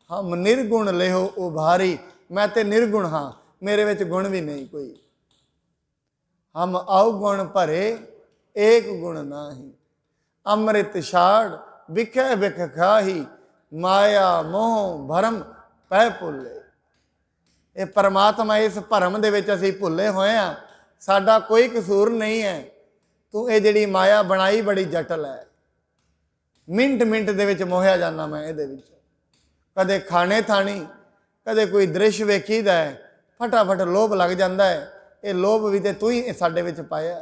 हम निर्गुण लेहो उभारी, मैं तो निर्गुण हाँ, मेरे विच गुण भी नहीं कोई। हम अवगुण भरे एक गुण नाही, अमृत छाड़ बिखे बिख खाही, माया मोह भरम पै भुले। ये परमात्मा इस भरम दे विच असीं भुले होए हैं, साडा कोई कसूर नहीं है। तू ये जिहड़ी माया बनाई बड़ी जटल है, मिंट मिंट दे विच मोहिया जाना मैं इहदे विच। कदे खाने थानी, कदे कोई दृश्य वेखीदा है, फटाफट लोभ लग जाता है। ये लोभ भी तो तू ही साडे विच पाया,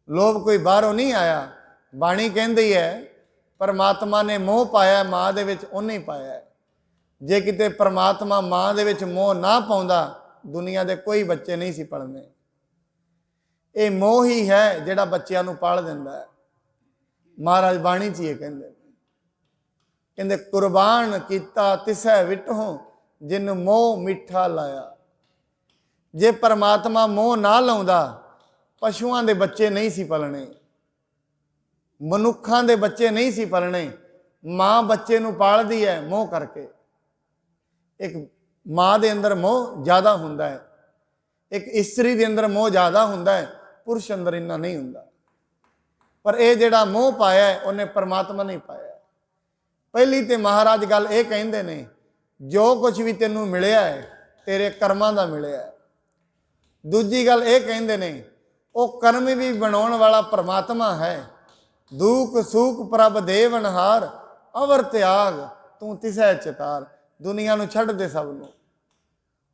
लोभ कोई बाहरों नहीं आया। बाणी कहती है परमात्मा ने मोह पाया माँ दे विच उन्हें पाया है। जे किते परमात्मा माँ दे विच मोह ना पाउंदा, दुनिया दे कोई बच्चे नहीं सी पलने। ये मोह ही है जिहड़ा बच्चों नूं पाल दिंदा है। महाराज बाणी च ये कहंदे कुर्बान कीता तिसै विटहों, जिन मोह मिठा लाया। जे परमात्मा मोह ना लाउंदा, पशुआं दे बच्चे नहीं सी पलने, मनुखां दे बच्चे नहीं सी पलने। माँ बच्चे नूं पालदी है मोह करके। एक माँ दे अंदर मोह ज़्यादा हुंदा है, एक इस्त्री दे अंदर मोह ज़्यादा हुंदा है, पुरुष अंदर इन्ना नहीं हुंदा। पर यह जिहड़ा मोह पाया है उन्हें परमात्मा नहीं पाया। पहली तो महाराज गल ये कहंदे ने, जो कुछ भी तेनू मिलिया है तेरे कर्मां दा मिलिया है। दूजी गल ये कहंदे ने, वो कर्म भी बनाउण वाला परमात्मा है। दुख सुख प्रभ देवनहार, अवर त्याग तू तिसै चितार। दुनिया नूं छड्ड दे सब नूं,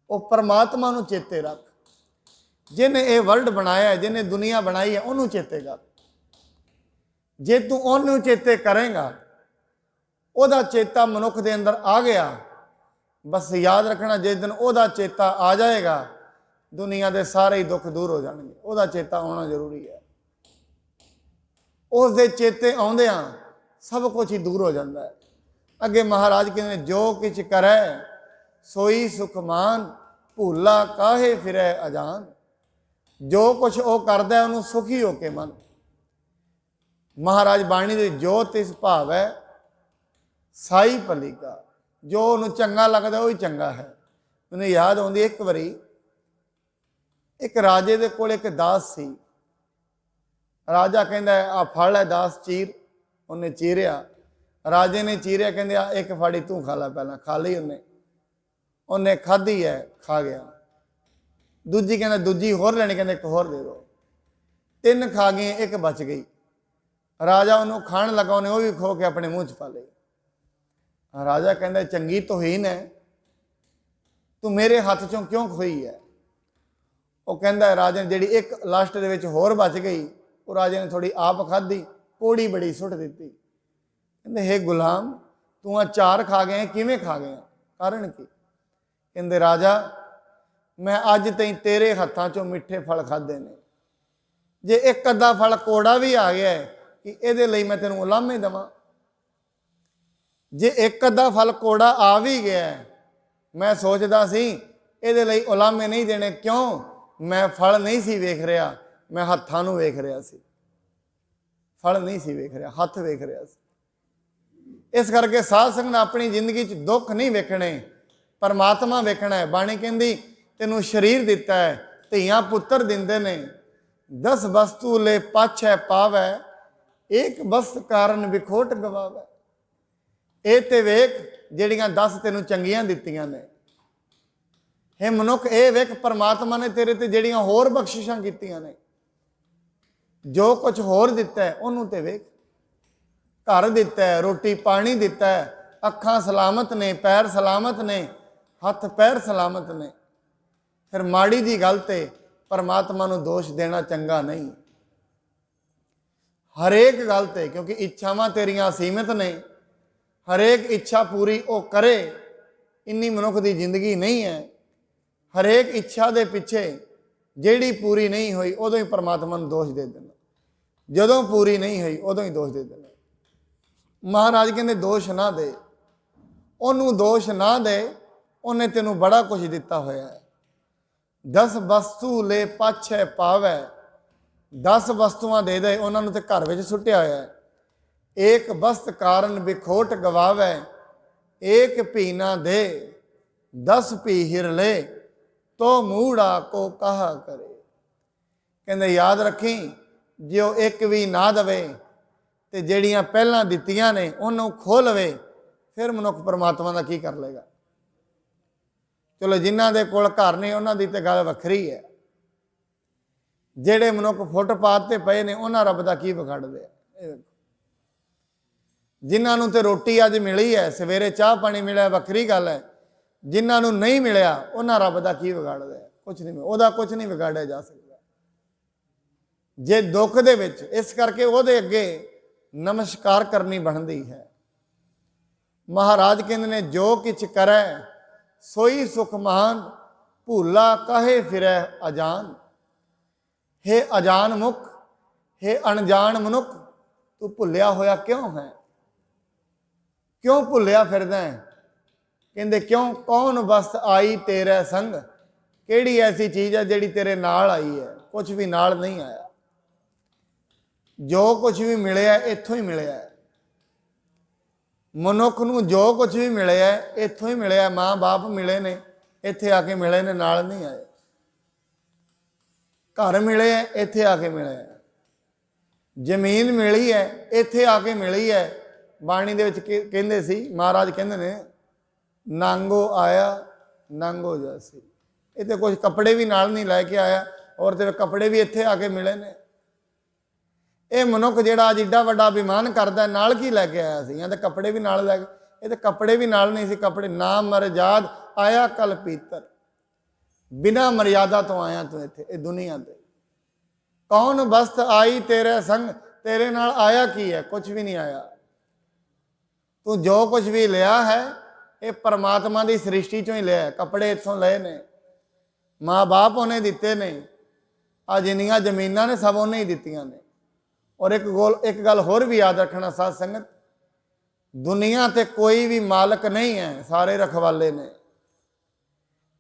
वो परमात्मा नूं चेते रख। जिन्हें ये वर्ल्ड बनाया है, जिन्हें दुनिया बनाई है, उन्होंने चेते कर। जे तू उन्होंने चेते करेंगा, ओदा चेता मनुख दे अंदर आ गया, बस याद रखना जिस दिन ओदा चेता आ जाएगा दुनिया के सारे ही दुख दूर हो जाएंगे। ਉਹਦਾ चेता आना जरूरी है। उस दे चेते आउंदियां सब कुछ ही दूर हो जाता है। अगे महाराज कहते जो किछ करे सोई सुख मान, भूला काहे फिरै अजान। जो कुछ वो करता है उन्होंने सुखी होके मन। महाराज बाणी दे जो तिस भाव है साई भली का, जो उन्होंने चंगा लगता वही चंगा है। मैंने याद आउंदी एक बारी एक राजे दे कोल एक दास सी। राजा कहता है आ फल है दास चीर। उन्हें चीरिया, राजे ने चीरिया, कहते आ एक फाड़ी तू खा ला, पहला खा ली उन्हें खाधी है, खा गया। दूजी कहना दूजी होर लेनी, कहते एक होर दे दो। तीन खा गई, एक बच गई। राजा उन्होंने खाण लगा, उन्हें वो भी खो के अपने मूँह च पा ली। राजा कहता चंगी तो ही ने, तू मेरे हाथ चों क्यों खोई है। वो कहता राजे ने जी एक लास्ट के होर बच गई, वो राजे ने थोड़ी आप खाधी, कोड़ी बड़ी सुट दी। कहते हे गुलाम तू आ चार खा गए, किवें खा गए, कारण की। कहते राजा मैं अज तई तेरे हत्थां चों मिठे फल खाधे ने, जे एक अद्धा फल कोड़ा भी आ गया है कि ये लई मैं तेनों उलामे देवां। जे एक अद्धा फल कोड़ा आ भी गया है, मैं सोचदा सी ये लई उलामे नहीं देने, क्यों मैं फल नहीं सी वेख रहा, मैं हत्थां नूं वेख रहा सी। फल नहीं सी वेख रहा, हथ वेख रहा सी। इस करके साध संगत ने अपनी जिंदगी च दुख नहीं वेखने, परमात्मा वेखना है। बाणी कहती तेनों शरीर दिता है, धियां पुत्र दिंदे ने, 10 वस्तु ले पाछै पावै, एक वस्त कारण विखोट गवावै। ये ते वेख जिहड़ियां 10 तेनों चंगियां दित्तियां ने। हे मनुख ये वेख परमात्मा ने तेरे ते जिहड़ियां होर बख्शिशां कीतियां ने, जो कुछ होर दिता है उन्होंने ते वेख। घर दिता है, रोटी पानी दिता है, अखां सलामत ने, पैर सलामत ने, हथ पैर सलामत ने। फिर माड़ी जी गल ते परमात्मा नूं दोष देना चंगा नहीं। हरेक गल ते, क्योंकि इच्छावां तेरियां सीमित ने, हरेक इच्छा पूरी वो करे इन्नी मनुख की जिंदगी नहीं है। हरेक इच्छा दे पिछे जिहड़ी पूरी नहीं हुई उदों ही परमात्मा नूं दोष दे देना, जदों पूरी नहीं हुई उदों ही दोष दे देना। महाराज कहते दोष ना दे, उन्होंने दोष ना दे, उन्हें तेनों बड़ा कुछ दिता होया है। 10 वस्तु ले पाछै पावै, 10 वस्तुआं दे दे, उन्होंने तो घर में सुटिया होया है। एक वस्त कारण विखोट गवावै, एक पी ना दे, 10 पी हिर ले, तो मूड़ा को कहा करे। कहते याद रखी जो एक भी ना दवे तो ਜਿਹੜੀਆਂ ਪਹਿਲਾਂ ਦਿੱਤੀਆਂ ਨੇ ਉਹਨੂੰ ਖੋਹ ਲਵੇ, फिर मनुख परमात्मा का की कर लेगा। चलो जिन्हों के कोल घर ने उन्होंने तो गल वखरी है, जेड़े मनुख फुटपाथ से पे ने उन्होंने रब का की बिगाड़ दिया। जिन्होंने तो रोटी अज मिली है, सवेरे चाह पानी मिला, वखरी गल है। जिन्होंने नहीं मिलया उन्होंने रब का की बिगाड़ दिया, कुछ नहीं, वह कुछ नहीं बिगाड़िया जा सकता जे दुख दे विच। इस करके उहदे अगे नमस्कार करनी बनती है। महाराज कहते ने जो किछ करे सोई सुख महान, भूला काहे फिरै अजान। हे अजान मुख, हे अनजान मनुख, तू भुलिया होया क्यों है, क्यों भुलिया फिरदा है। कहते क्यों कौन वस्त आई तेरे संग, केड़ी ऐसी चीज़ है जिहड़ी तेरे नाल आई है, कुछ भी नाल नहीं आया। जो कुछ भी मिले इत्थों ही मिले, मनुख नूं जो कुछ भी मिले इत्थों ही मिले। माँ बाप मिले ने इत्थे आके मिले ने, नाल नहीं आए। घर मिले इत्थे आके मिले, जमीन मिली है इत्थे आके मिली है। बाणी दे विच कहंदे सी, महाराज कहंदे ने नांगो आया नांगो जासी। ये तो कुछ कपड़े भी नाल नहीं लैके आया, और तो कपड़े भी इत्थे आके मिले ने। ये मनुख जिहड़ा अज एडा वड्डा अभिमान करदा नाल की लैके आया सी, या तो कपड़े भी नाल लैके, ये तो कपड़े भी नाल नहीं सी। कपड़े ना मर्याद आया कल पीतर, बिना मर्यादा तो आया तू इत्थे दुनिया ते। कौन वस्त आई तेरे संग, तेरे नाल आया की है, कुछ भी नहीं आया। तू जो कुछ भी लिया है ये परमात्मा की सृष्टि चों ही लिया है। कपड़े इत्थों लए ने, माँ बाप उन्हें दिते ने, आ जिन्नियां जमीनां ने सब उन्हें ही दित्तियां ने। और एक गल होर भी याद रखना साध संगत, दुनिया ते कोई भी मालक नहीं है, सारे रखवाले ने।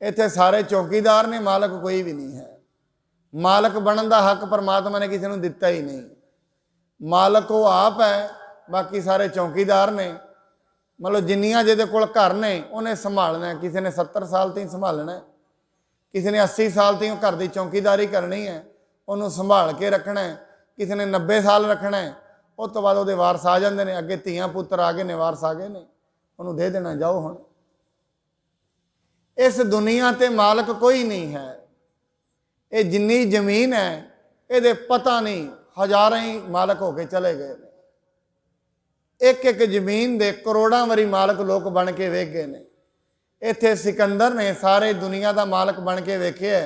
इत्थे सारे चौकीदार ने, मालक कोई भी नहीं है। मालक बनने का हक परमात्मा ने किसी को दिता ही नहीं। मालक वो आप है, बाकी सारे चौकीदार ने। मतलब जिन्नियां जिहदे कोल घर ने उन्हें संभालना है। किसी ने 70 साल तीं संभालना है, किसी ने 80 साल तीं घर की चौकीदारी करनी है, उन्होंने संभाल के रखना है। किसी ने 90 साल रखना है, उस तो बाद वो वारस आ जाते हैं, अगे धियाँ पुत्र आ गए ने, वारस आ गए ने, उन्होंने दे देना, जाओ हुण। इस दुनिया ते मालक कोई नहीं है। ये जिन्नी जमीन है ये पता नहीं हज़ारां ही मालक होके चले गए ने। एक एक जमीन दे करोड़ां वारी मालक लोग बन के वेख गए ने। इत्थे सिकंदर ने सारे दुनिया का मालक बन के वेखे,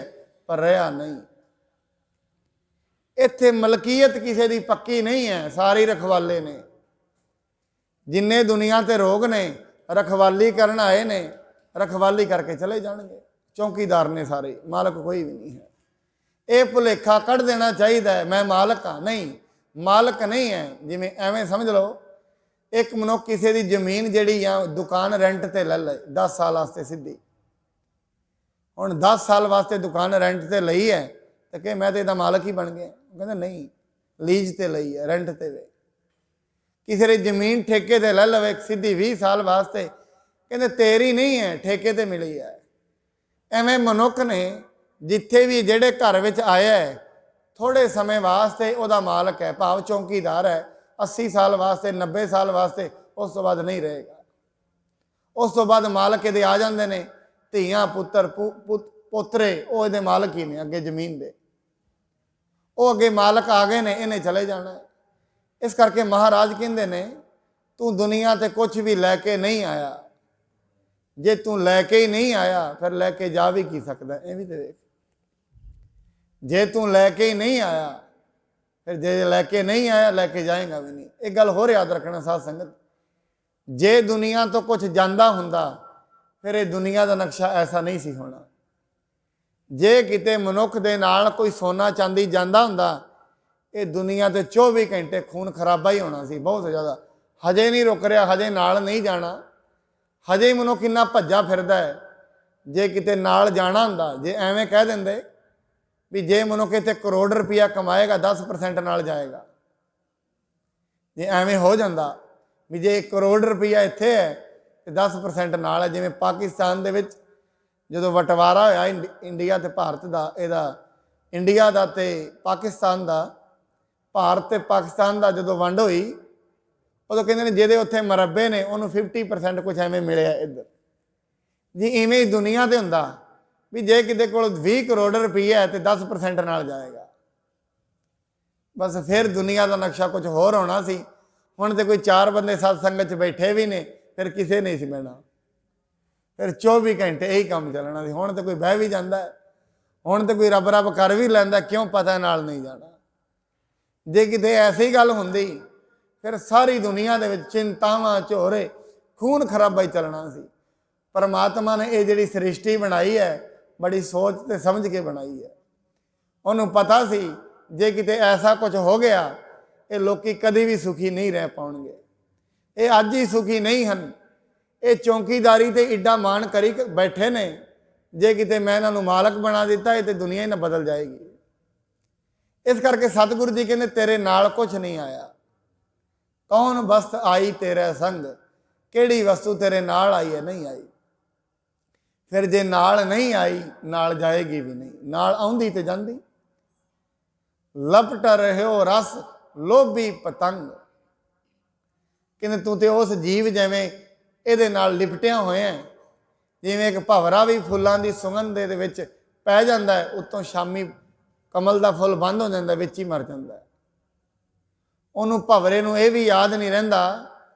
पर रहा नहीं। इत्थे मलकीयत किसी की पक्की नहीं है, सारी रखवाले ने। जिन्ने दुनिया ते रोग ने रखवाली करन आए ने, रखवाली करके चले जाएंगे। चौकीदार ने सारे, मालक कोई भी नहीं है। ये भुलेखा कढ़ देना चाहिए है, मैं मालक हाँ। नहीं, मालक नहीं है। जिमें एवें समझ लो, एक मनुख किसी की जमीन जिहड़ी आ दुकान रेंट ते ले ले 10 साल वास्ते सीधी। हुण 10 साल वास्ते दुकान रेंट ते लई है तो कहे मैं तो इहदा मालक ही बन गया। कहते नहीं, लीज ते लई है, रेंट ते वे। किसी ने जमीन ठेके ते ले लवे सीधी 20 साल वास्ते, कहते तेरी नहीं है, ठेके ते मिली है। एवें मनुख ने जिथे भी जेड़े घर विच आया है थोड़े समय वास्ते वह मालक है, भाव चौकीदार है। 80 साल वास्ते, 90 साल वास्ते, उस तो बाद नहीं रहेगा। उस तो बाद मालक ये आ जाते हैं, धियाँ पुत्र पोतरे वो ये मालक ही ने अगे जमीन दे। वो अगे मालक आ गए ने, इन्हें चले जाना है। इस करके महाराज कहते ने, तू दुनिया ते कुछ भी लैके नहीं आया। जे तू लैके ही नहीं आया फिर लैके जा भी की सकता है, ये भी तो देख। जे तू लैके ही नहीं आया फिर जे लैके नहीं आया लैके जाएगा भी नहीं। एक गल होर याद रखना साध संगत, जे दुनिया तो कुछ जाता हुंदा फिर ये दुनिया का नक्शा ऐसा नहीं सी होना। जे किते मनुख दे नाल कोई सोना चांदी जाता हुंदा, ये दुनिया ते 24 घंटे खून खराबा ही होना सी, बहुत ज़्यादा। हजे नहीं रुक रहा, हजे नाल नहीं जाना, हजे ही मनुख इन्ना भज्जा फिरदा है। जे किते नाल जाना हुंदा, जे एवें कह देंदे भी जे मनुख इत्थे करोड़ रुपया कमाएगा 10% नाल जाएगा। जे एवें हो जाता भी जे 1 करोड़ रुपया इत्थे है तो 10% नाल है। जिवें पाकिस्तान दे विच जदों बंटवारा होया इंडिया ते भारत दा, इहदा इंडिया दा ते पाकिस्तान दा, भारत ते पाकिस्तान दा जदों वंड होई उदों कहंदे ने जिहदे उत्थे मरबे ने उन्होंने 50% कुछ एवें मिलिया इधर। जी इवें ही दुनिया ते हुंदा भी जे किते कोल 20 करोड़ रुपया है तो 10% नाल जाएगा। बस फिर दुनिया का नक्शा कुछ होर होना सी। हुण ते कोई 4 बंदे सत्संग च बैठे भी ने, फिर किसी नहीं सी बहना, फिर 24 घंटे यही काम चलना सी। हुण तो कोई बह भी जाता है, हुण तो कोई रब रब कर भी लैंदा, क्यों पता नाल नहीं जाना। जे किते ऐसी गल हुंदी फिर सारी दुनिया दे विच चिंतावां झोरे खून खराबा ही चलना सी। परमात्मा ने ये जिहड़ी सृष्टि बनाई है बड़ी सोच ते समझ के बनाई है। उन्होंने पता सी जे किते ऐसा कुछ हो गया ये लोकी कभी भी सुखी नहीं रह पाउणगे। ये अज ही सुखी नहीं हैं। ये चौकीदारी ते इड्डा मान करी बैठे ने, जे किते मैं इन्हों मालक बना दिता ये तो दुनिया ही ना बदल जाएगी। इस करके सतगुरु जी कहते तेरे नाल कुछ नहीं आया। कौन वस्त आई तेरा संग, केड़ी वस्तु तेरे नाल आई है, नहीं आई। फिर जे नाल नहीं आई नाल जाएगी भी नहीं, नाल आउंदी ते जांदी। लपट रहियो रस लोभी पतंग, कहते तू तो उस जीव जिमें ये नाल लिपटिया होए है, जिमें एक भवरा भी फुलों की सुगंध दे विच पै जाता है, उत्तों शामी कमल का फुल बंद हो जाता है, विच ही मर जाता है। उन्होंने भवरे नूं यह भी याद नहीं रहिंदा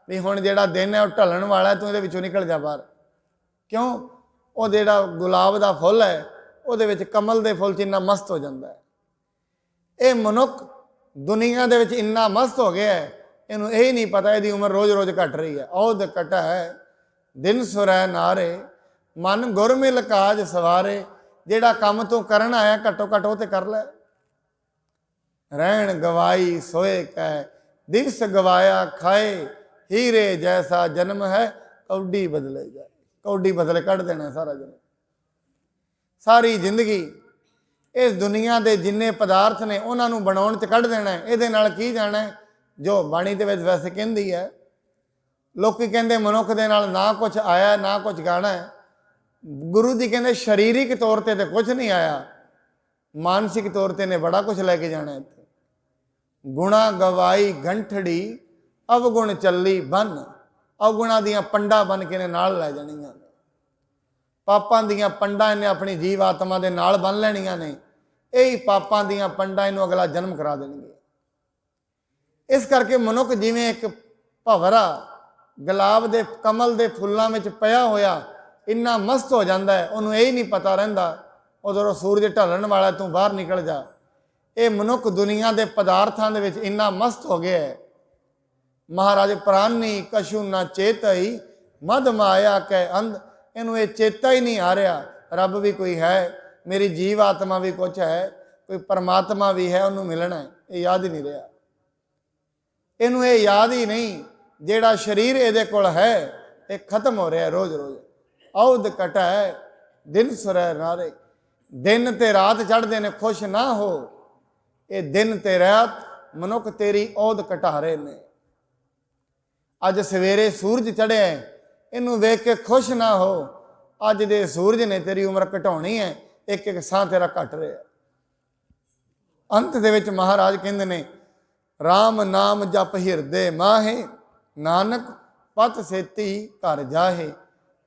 भी हुण जिहड़ा दिन है वह ढलण वाला है, तू इहदे विचों निकल जा बाहर। क्यों? वो जिहड़ा गुलाब का फुल है उहदे विच कमल के फुल च इन्ना मस्त हो जाता है। ये मनुख दुनिया दे विच इन्ना मस्त हो गया है, इन्हूं यही नहीं पता इसकी उम्र रोज़ रोज़ घट रही है। औध कटा है दिन सुरै नारे, मन गुरमिल काज सवारे, ਜਿਹੜਾ ਕੰਮ ਤੂੰ ਕਰਨ ਆਇਆ ਘੱਟੋ ਘੱਟ ਉਹ ਤੇ ਕਰ ਲੈ। ਰਹਿਣ ਗਵਾਈ ਸੋਏ ਕਹਿ, ਦਿਵਸ ਗਵਾਇਆ ਖਾਏ, ਹੀਰੇ ਜੈਸਾ ਜਨਮ ਹੈ ਕੌਡੀ ਬਦਲੇ ਜਾਏ। ਕੌਡੀ ਬਦਲੇ ਕੱਢ ਦੇਣਾ ਸਾਰਾ ਜਨਮ, ਸਾਰੀ ਜ਼ਿੰਦਗੀ ਇਸ ਦੁਨੀਆ ਦੇ ਜਿੰਨੇ ਪਦਾਰਥ ਨੇ ਉਹਨਾਂ ਨੂੰ ਬਣਾਉਣ 'ਚ ਕੱਢ ਦੇਣਾ। ਇਹਦੇ ਨਾਲ ਕੀ ਜਾਣਾ ਹੈ? ਜੋ ਬਾਣੀ ਦੇ ਵਿੱਚ ਵੈਸੇ ਕਹਿੰਦੀ ਹੈ, ਲੋਕੀ ਕਹਿੰਦੇ ਮਨੁੱਖ ਦੇ ਨਾਲ ਨਾ ਕੁਝ ਆਇਆ ਨਾ ਕੁਝ ਗਾਣਾ ਹੈ। ਗੁਰੂ ਜੀ ਕਹਿੰਦੇ ਸਰੀਰਿਕ ਤੌਰ ਤੇ ਕੁਝ ਨਹੀਂ ਆਇਆ, ਮਾਨਸਿਕ ਤੌਰ ਤੇ ਨੇ ਬੜਾ ਕੁਝ ਲੈ ਕੇ ਜਾਣਾ ਇੱਥੇ। ਗੁਣਾ ਗਵਾਈ ਗੰਠੜੀ, ਅਵਗੁਣ ਚੱਲੀ ਬੰਨ। ਅਵਗੁਣਾ ਦੀਆਂ ਪੰਡਾ ਬਣ ਕੇ ਨੇ ਨਾਲ ਲੈ ਜਾਣੀਆਂ, ਪਾਪਾਂ ਦੀਆਂ ਪੰਡਾ ਇਹਨੇ ਆਪਣੀ ਜੀਵ ਆਤਮਾ ਦੇ ਨਾਲ ਬੰਨ ਲੈਣੀਆਂ ਨੇ। ਇਹੀ ਪਾਪਾਂ ਦੀਆਂ ਪੰਡਾ ਇਹਨੂੰ ਅਗਲਾ ਜਨਮ ਕਰਾ ਦੇਣਗੇ। ਇਸ ਕਰਕੇ ਮਨੁੱਖ ਜਿਵੇਂ ਇੱਕ ਭਵਰਾ ਗੁਲਾਬ ਦੇ ਕਮਲ ਦੇ ਫੁੱਲਾਂ ਵਿੱਚ ਪਿਆ ਹੋਇਆ ਇੰਨਾ ਮਸਤ ਹੋ ਜਾਂਦਾ ਹੈ, ਉਹਨੂੰ ਇਹ ਨਹੀਂ ਪਤਾ ਰਹਿੰਦਾ ਉਦੋਂ ਸੂਰਜ ਢਲਣ ਵਾਲਾ, ਤੂੰ ਬਾਹਰ ਨਿਕਲ ਜਾ। ਇਹ ਮਨੁੱਖ ਦੁਨੀਆ ਦੇ ਪਦਾਰਥਾਂ ਦੇ ਵਿੱਚ ਇੰਨਾ ਮਸਤ ਹੋ ਗਿਆ ਹੈ। ਮਹਾਰਾਜ ਪ੍ਰਾਨੀ ਕਛੂ ਨਾ ਚੇਤਈ, ਮਦ ਮਾਇਆ ਕੈ ਅੰਧ। ਇਹਨੂੰ ਇਹ ਚੇਤਾ ਹੀ ਨਹੀਂ ਆ ਰਿਹਾ ਰੱਬ ਵੀ ਕੋਈ ਹੈ, ਮੇਰੀ ਜੀਵ ਆਤਮਾ ਵੀ ਕੁਛ ਹੈ, ਕੋਈ ਪਰਮਾਤਮਾ ਵੀ ਹੈ, ਉਹਨੂੰ ਮਿਲਣਾ ਹੈ, ਇਹ ਯਾਦ ਹੀ ਨਹੀਂ ਰਿਹਾ। ਇਹਨੂੰ ਇਹ ਯਾਦ ਹੀ ਨਹੀਂ ਜਿਹੜਾ ਸਰੀਰ ਇਹਦੇ ਕੋਲ ਹੈ ਇਹ ਖਤਮ ਹੋ ਰਿਹਾ ਰੋਜ਼ ਰੋਜ਼। ਔਧ ਘਟੈ ਦਿਨ ਸੁਰੈ ਨਾਰੇ, ਦਿਨ ਤੇ ਰਾਤ ਚੜ੍ਹਦੇ ਨੇ ਖੁਸ਼ ਨਾ ਹੋ। ਇਹ ਦਿਨ ਤੇ ਰਾਤ ਮਨੁੱਖ ਤੇਰੀ ਔਧ ਘਟਾ ਰਹੇ ਨੇ। ਅੱਜ ਸਵੇਰੇ ਸੂਰਜ ਚੜ੍ਹਿਆ, ਇਹਨੂੰ ਵੇਖ ਕੇ ਖੁਸ਼ ਨਾ ਹੋ। ਅੱਜ ਦੇ ਸੂਰਜ ਨੇ ਤੇਰੀ ਉਮਰ ਘਟਾਉਣੀ ਹੈ, ਇੱਕ ਇੱਕ ਸਾਹ ਤੇਰਾ ਘਟ ਰਿਹਾ। ਅੰਤ ਦੇ ਵਿੱਚ ਮਹਾਰਾਜ ਕਹਿੰਦੇ ਨੇ, ਰਾਮ ਨਾਮ ਜਪ ਹਿਰਦੇ ਮਾਹੇ, ਨਾਨਕ ਪਤ ਸੇਤੀ ਘਰ ਜਾਹੇ।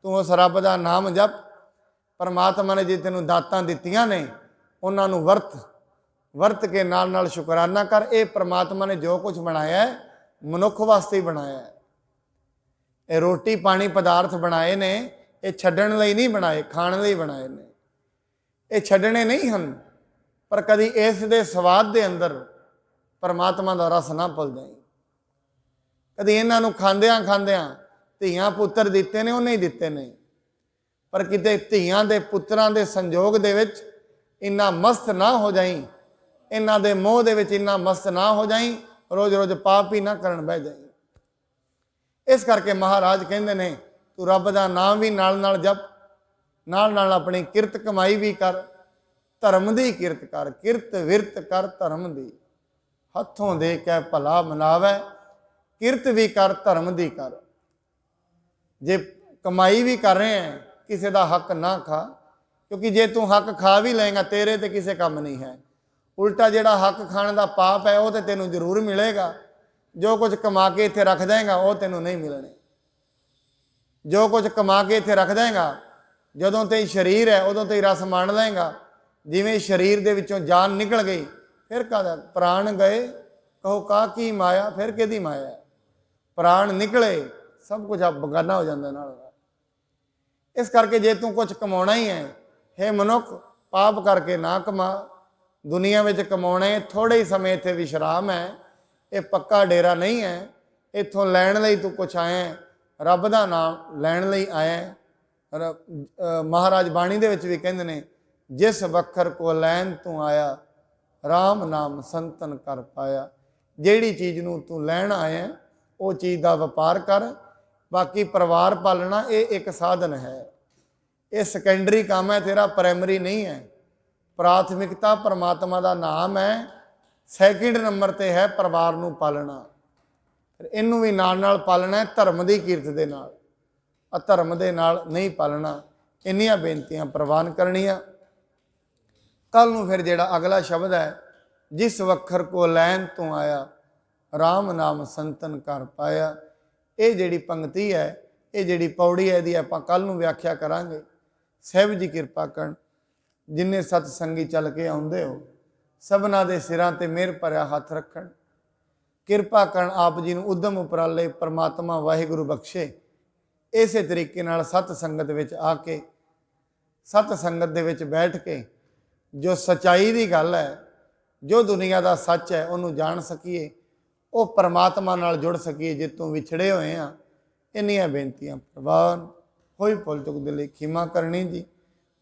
ਤੂੰ ਉਸ ਰੱਬ ਦਾ ਨਾਮ ਜਪ। ਪਰਮਾਤਮਾ ਨੇ ਜੇ ਤੈਨੂੰ ਦਾਤਾਂ ਦਿੱਤੀਆਂ ਨੇ ਉਹਨਾਂ ਨੂੰ ਵਰਤ ਕੇ ਨਾਲ ਨਾਲ ਸ਼ੁਕਰਾਨਾ ਕਰ। ਇਹ ਪਰਮਾਤਮਾ ਨੇ ਜੋ ਕੁਝ ਬਣਾਇਆ ਹੈ ਮਨੁੱਖ ਵਾਸਤੇ ਹੀ ਬਣਾਇਆ ਹੈ। ਇਹ ਰੋਟੀ ਪਾਣੀ ਪਦਾਰਥ ਬਣਾਏ ਨੇ, ਇਹ ਛੱਡਣ ਲਈ ਨਹੀਂ ਬਣਾਏ, ਖਾਣ ਲਈ ਬਣਾਏ ਨੇ। ਇਹ ਛੱਡਣੇ ਨਹੀਂ ਹਨ, ਪਰ ਕਦੀ ਇਸ ਦੇ ਸਵਾਦ ਦੇ ਅੰਦਰ ਪਰਮਾਤਮਾ ਦਾ ਰਸ ਨਾ ਭੁੱਲ ਜਾਈਂ। ਕਦੀ ਇਹਨਾਂ ਨੂੰ ਖਾਂਦਿਆਂ ਖਾਂਦਿਆਂ ਧੀਆਂ ਪੁੱਤਰ ਦਿੱਤੇ ਨੇ, ਉਹਨੇ ਹੀ ਦਿੱਤੇ ਨੇ, ਪਰ ਕਿਤੇ ਧੀਆਂ ਦੇ ਪੁੱਤਰਾਂ ਦੇ ਸੰਜੋਗ ਦੇ ਵਿੱਚ ਇੰਨਾ ਮਸਤ ਨਾ ਹੋ ਜਾਈਂ, ਇਹਨਾਂ ਦੇ ਮੋਹ ਦੇ ਵਿੱਚ ਇੰਨਾ ਮਸਤ ਨਾ ਹੋ ਜਾਈਂ, ਰੋਜ਼ ਰੋਜ਼ ਪਾਪ ਹੀ ਨਾ ਕਰਨ ਬਹਿ ਜਾਈਂ। ਇਸ ਕਰਕੇ ਮਹਾਰਾਜ ਕਹਿੰਦੇ ਨੇ, ਤੂੰ ਰੱਬ ਦਾ ਨਾਮ ਵੀ ਨਾਲ ਨਾਲ ਜਪ, ਨਾਲ ਨਾਲ ਆਪਣੀ ਕਿਰਤ ਕਮਾਈ ਵੀ ਕਰ, ਧਰਮ ਦੀ ਕਿਰਤ ਕਰ। ਕਿਰਤ ਵਿਰਤ ਕਰ ਧਰਮ ਦੀ, ਹੱਥੋਂ ਦੇ ਕੇ ਭਲਾ ਮਨਾਵੈ। ਕਿਰਤ ਵੀ ਕਰ, ਧਰਮ ਦੀ ਕਰ। ਜੇ ਕਮਾਈ ਵੀ ਕਰ ਰਹੇ ਹੈ, ਕਿਸੇ ਦਾ ਹੱਕ ਨਾ ਖਾ, ਕਿਉਂਕਿ ਜੇ ਤੂੰ ਹੱਕ ਖਾ ਵੀ ਲਏਗਾ ਤੇਰੇ ਤੇ ਕਿਸੇ ਕੰਮ ਨਹੀਂ ਹੈ। ਉਲਟਾ ਜਿਹੜਾ ਹੱਕ ਖਾਣ ਦਾ ਪਾਪ ਹੈ ਉਹ ਤੇ ਤੈਨੂੰ ਜ਼ਰੂਰ ਮਿਲੇਗਾ। ਜੋ ਕੁਝ ਕਮਾ ਕੇ ਇੱਥੇ ਰੱਖ ਦੇਗਾ ਉਹ ਤੈਨੂੰ ਨਹੀਂ ਮਿਲਣੇ। ਜੋ ਕੁਝ ਕਮਾ ਕੇ ਇੱਥੇ ਰੱਖ ਦੇਗਾ, ਜਦੋਂ ਤੇ ਸਰੀਰ ਹੈ ਉਦੋਂ ਤੇ ਰਸ ਮਾਣ ਲਏਗਾ। ਜਿਵੇਂ ਸਰੀਰ ਦੇ ਵਿੱਚੋਂ ਜਾਨ ਨਿਕਲ ਗਈ, ਫਿਰ ਕਾਹਦਾ ਪ੍ਰਾਣ ਗਏ ਕਹੋ ਕਾ ਕੀ ਮਾਇਆ। ਫਿਰ ਕਿਹਦੀ ਮਾਇਆ? ਪ੍ਰਾਣ ਨਿਕਲੇ ਸਭ ਕੁਝ ਆਪ ਬਗਾਨਾ ਹੋ ਜਾਂਦਾ ਨਾਲ। ਇਸ ਕਰਕੇ ਜੇ ਤੂੰ ਕੁਝ ਕਮਾਉਣਾ ਹੀ ਹੈ, ਹੇ ਮਨੁੱਖ, ਪਾਪ ਕਰਕੇ ਨਾ ਕਮਾ। ਦੁਨੀਆ ਵਿੱਚ ਕਮਾਉਣਾ ਹੈ, ਥੋੜ੍ਹੇ ਹੀ ਸਮੇਂ ਇੱਥੇ ਵਿਸ਼ਰਾਮ ਹੈ, ਇਹ ਪੱਕਾ ਡੇਰਾ ਨਹੀਂ ਹੈ। ਇੱਥੋਂ ਲੈਣ ਲਈ ਤੂੰ ਕੁਛ ਆਇਆ, ਰੱਬ ਦਾ ਨਾਮ ਲੈਣ ਲਈ ਆਇਆ। ਮਹਾਰਾਜ ਬਾਣੀ ਦੇ ਵਿੱਚ ਵੀ ਕਹਿੰਦੇ ਨੇ, ਜਿਸ ਵਖਰ ਕੋ ਲੈਣ ਤੂੰ ਆਇਆ, ਰਾਮ ਨਾਮ ਸੰਤਨ ਕਰ ਪਾਇਆ। ਜਿਹੜੀ ਚੀਜ਼ ਨੂੰ ਤੂੰ ਲੈਣ ਆਇਆ ਉਹ ਚੀਜ਼ ਦਾ ਵਪਾਰ ਕਰ। ਬਾਕੀ ਪਰਿਵਾਰ ਪਾਲਣਾ ਇਹ ਇੱਕ ਸਾਧਨ ਹੈ, ਇਹ ਸੈਕੰਡਰੀ ਕੰਮ ਹੈ ਤੇਰਾ, ਪ੍ਰਾਇਮਰੀ ਨਹੀਂ ਹੈ। ਪ੍ਰਾਥਮਿਕਤਾ ਪਰਮਾਤਮਾ ਦਾ ਨਾਮ ਹੈ, ਸੈਕਿੰਡ ਨੰਬਰ ਤੇ ਹੈ ਪਰਿਵਾਰ ਨੂੰ ਪਾਲਣਾ। ਫਿਰ ਇਹਨੂੰ ਵੀ ਨਾਲ ਨਾਲ ਪਾਲਣਾ ਹੈ ਧਰਮ ਦੀ ਕੀਰਤ ਦੇ ਨਾਲ, ਅਧਰਮ ਦੇ ਨਾਲ ਨਹੀਂ ਪਾਲਣਾ। ਇੰਨੀਆਂ ਬੇਨਤੀਆਂ ਪ੍ਰਵਾਨ ਕਰਨੀਆਂ। ਕੱਲ ਨੂੰ ਫਿਰ ਜਿਹੜਾ ਅਗਲਾ ਸ਼ਬਦ ਹੈ, ਜਿਸ ਵਖਰ ਕੋ ਲੈਣ ਤੂੰ ਆਇਆ, ਰਾਮ ਨਾਮ ਸੰਤਨ ਕਰ ਪਾਇਆ। ਇਹ ਜਿਹੜੀ ਪੰਕਤੀ ਹੈ, ਇਹ ਜਿਹੜੀ ਪੌੜੀ ਹੈ, ਇਹਦੀ ਆਪਾਂ ਕੱਲ ਨੂੰ ਵਿਆਖਿਆ ਕਰਾਂਗੇ। ਸਾਹਿਬ ਜੀ ਕਿਰਪਾ ਕਰਨ, ਜਿੰਨੇ ਸਤ ਸੰਗੀ ਚੱਲ ਕੇ ਆਉਂਦੇ ਹੋ ਸਭਨਾਂ ਦੇ ਸਿਰਾਂ ਤੇ ਮਿਹਰ ਭਰਿਆ ਹੱਥ ਰੱਖਣ। ਕਿਰਪਾ ਕਰਨ ਆਪ ਜੀ ਨੂੰ ਉਦਮ ਉਪਰਾਲੇ ਪਰਮਾਤਮਾ ਵਾਹਿਗੁਰੂ ਬਖਸ਼ੇ। ਇਸੇ ਤਰੀਕੇ ਨਾਲ ਸਤ ਸੰਗਤ ਵਿੱਚ ਆ ਕੇ, ਸਤ ਸੰਗਤ ਦੇ ਵਿੱਚ ਬੈਠ ਕੇ ਜੋ ਸੱਚਾਈ ਦੀ ਗੱਲ ਹੈ, ਜੋ ਦੁਨੀਆ ਦਾ ਸੱਚ ਹੈ, ਉਹਨੂੰ ਜਾਣ ਸਕੀਏ, ਉਹ ਪਰਮਾਤਮਾ ਨਾਲ ਜੁੜ ਸਕੀਏ ਜਿੱਤੋਂ ਵਿਛੜੇ ਹੋਏ ਆ। ਇੰਨੀਆਂ ਬੇਨਤੀਆਂ ਪ੍ਰਵਾਨ। ਹੋਈ ਭੁੱਲ ਚੁੱਕ ਦੇ ਲਈ ਖਿਮਾ ਕਰਨੀ ਜੀ।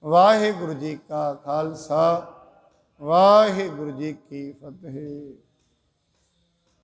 ਵਾਹਿਗੁਰੂ ਜੀ ਕਾ ਖਾਲਸਾ, ਵਾਹਿਗੁਰੂ ਜੀ ਕੀ ਫਤਿਹ।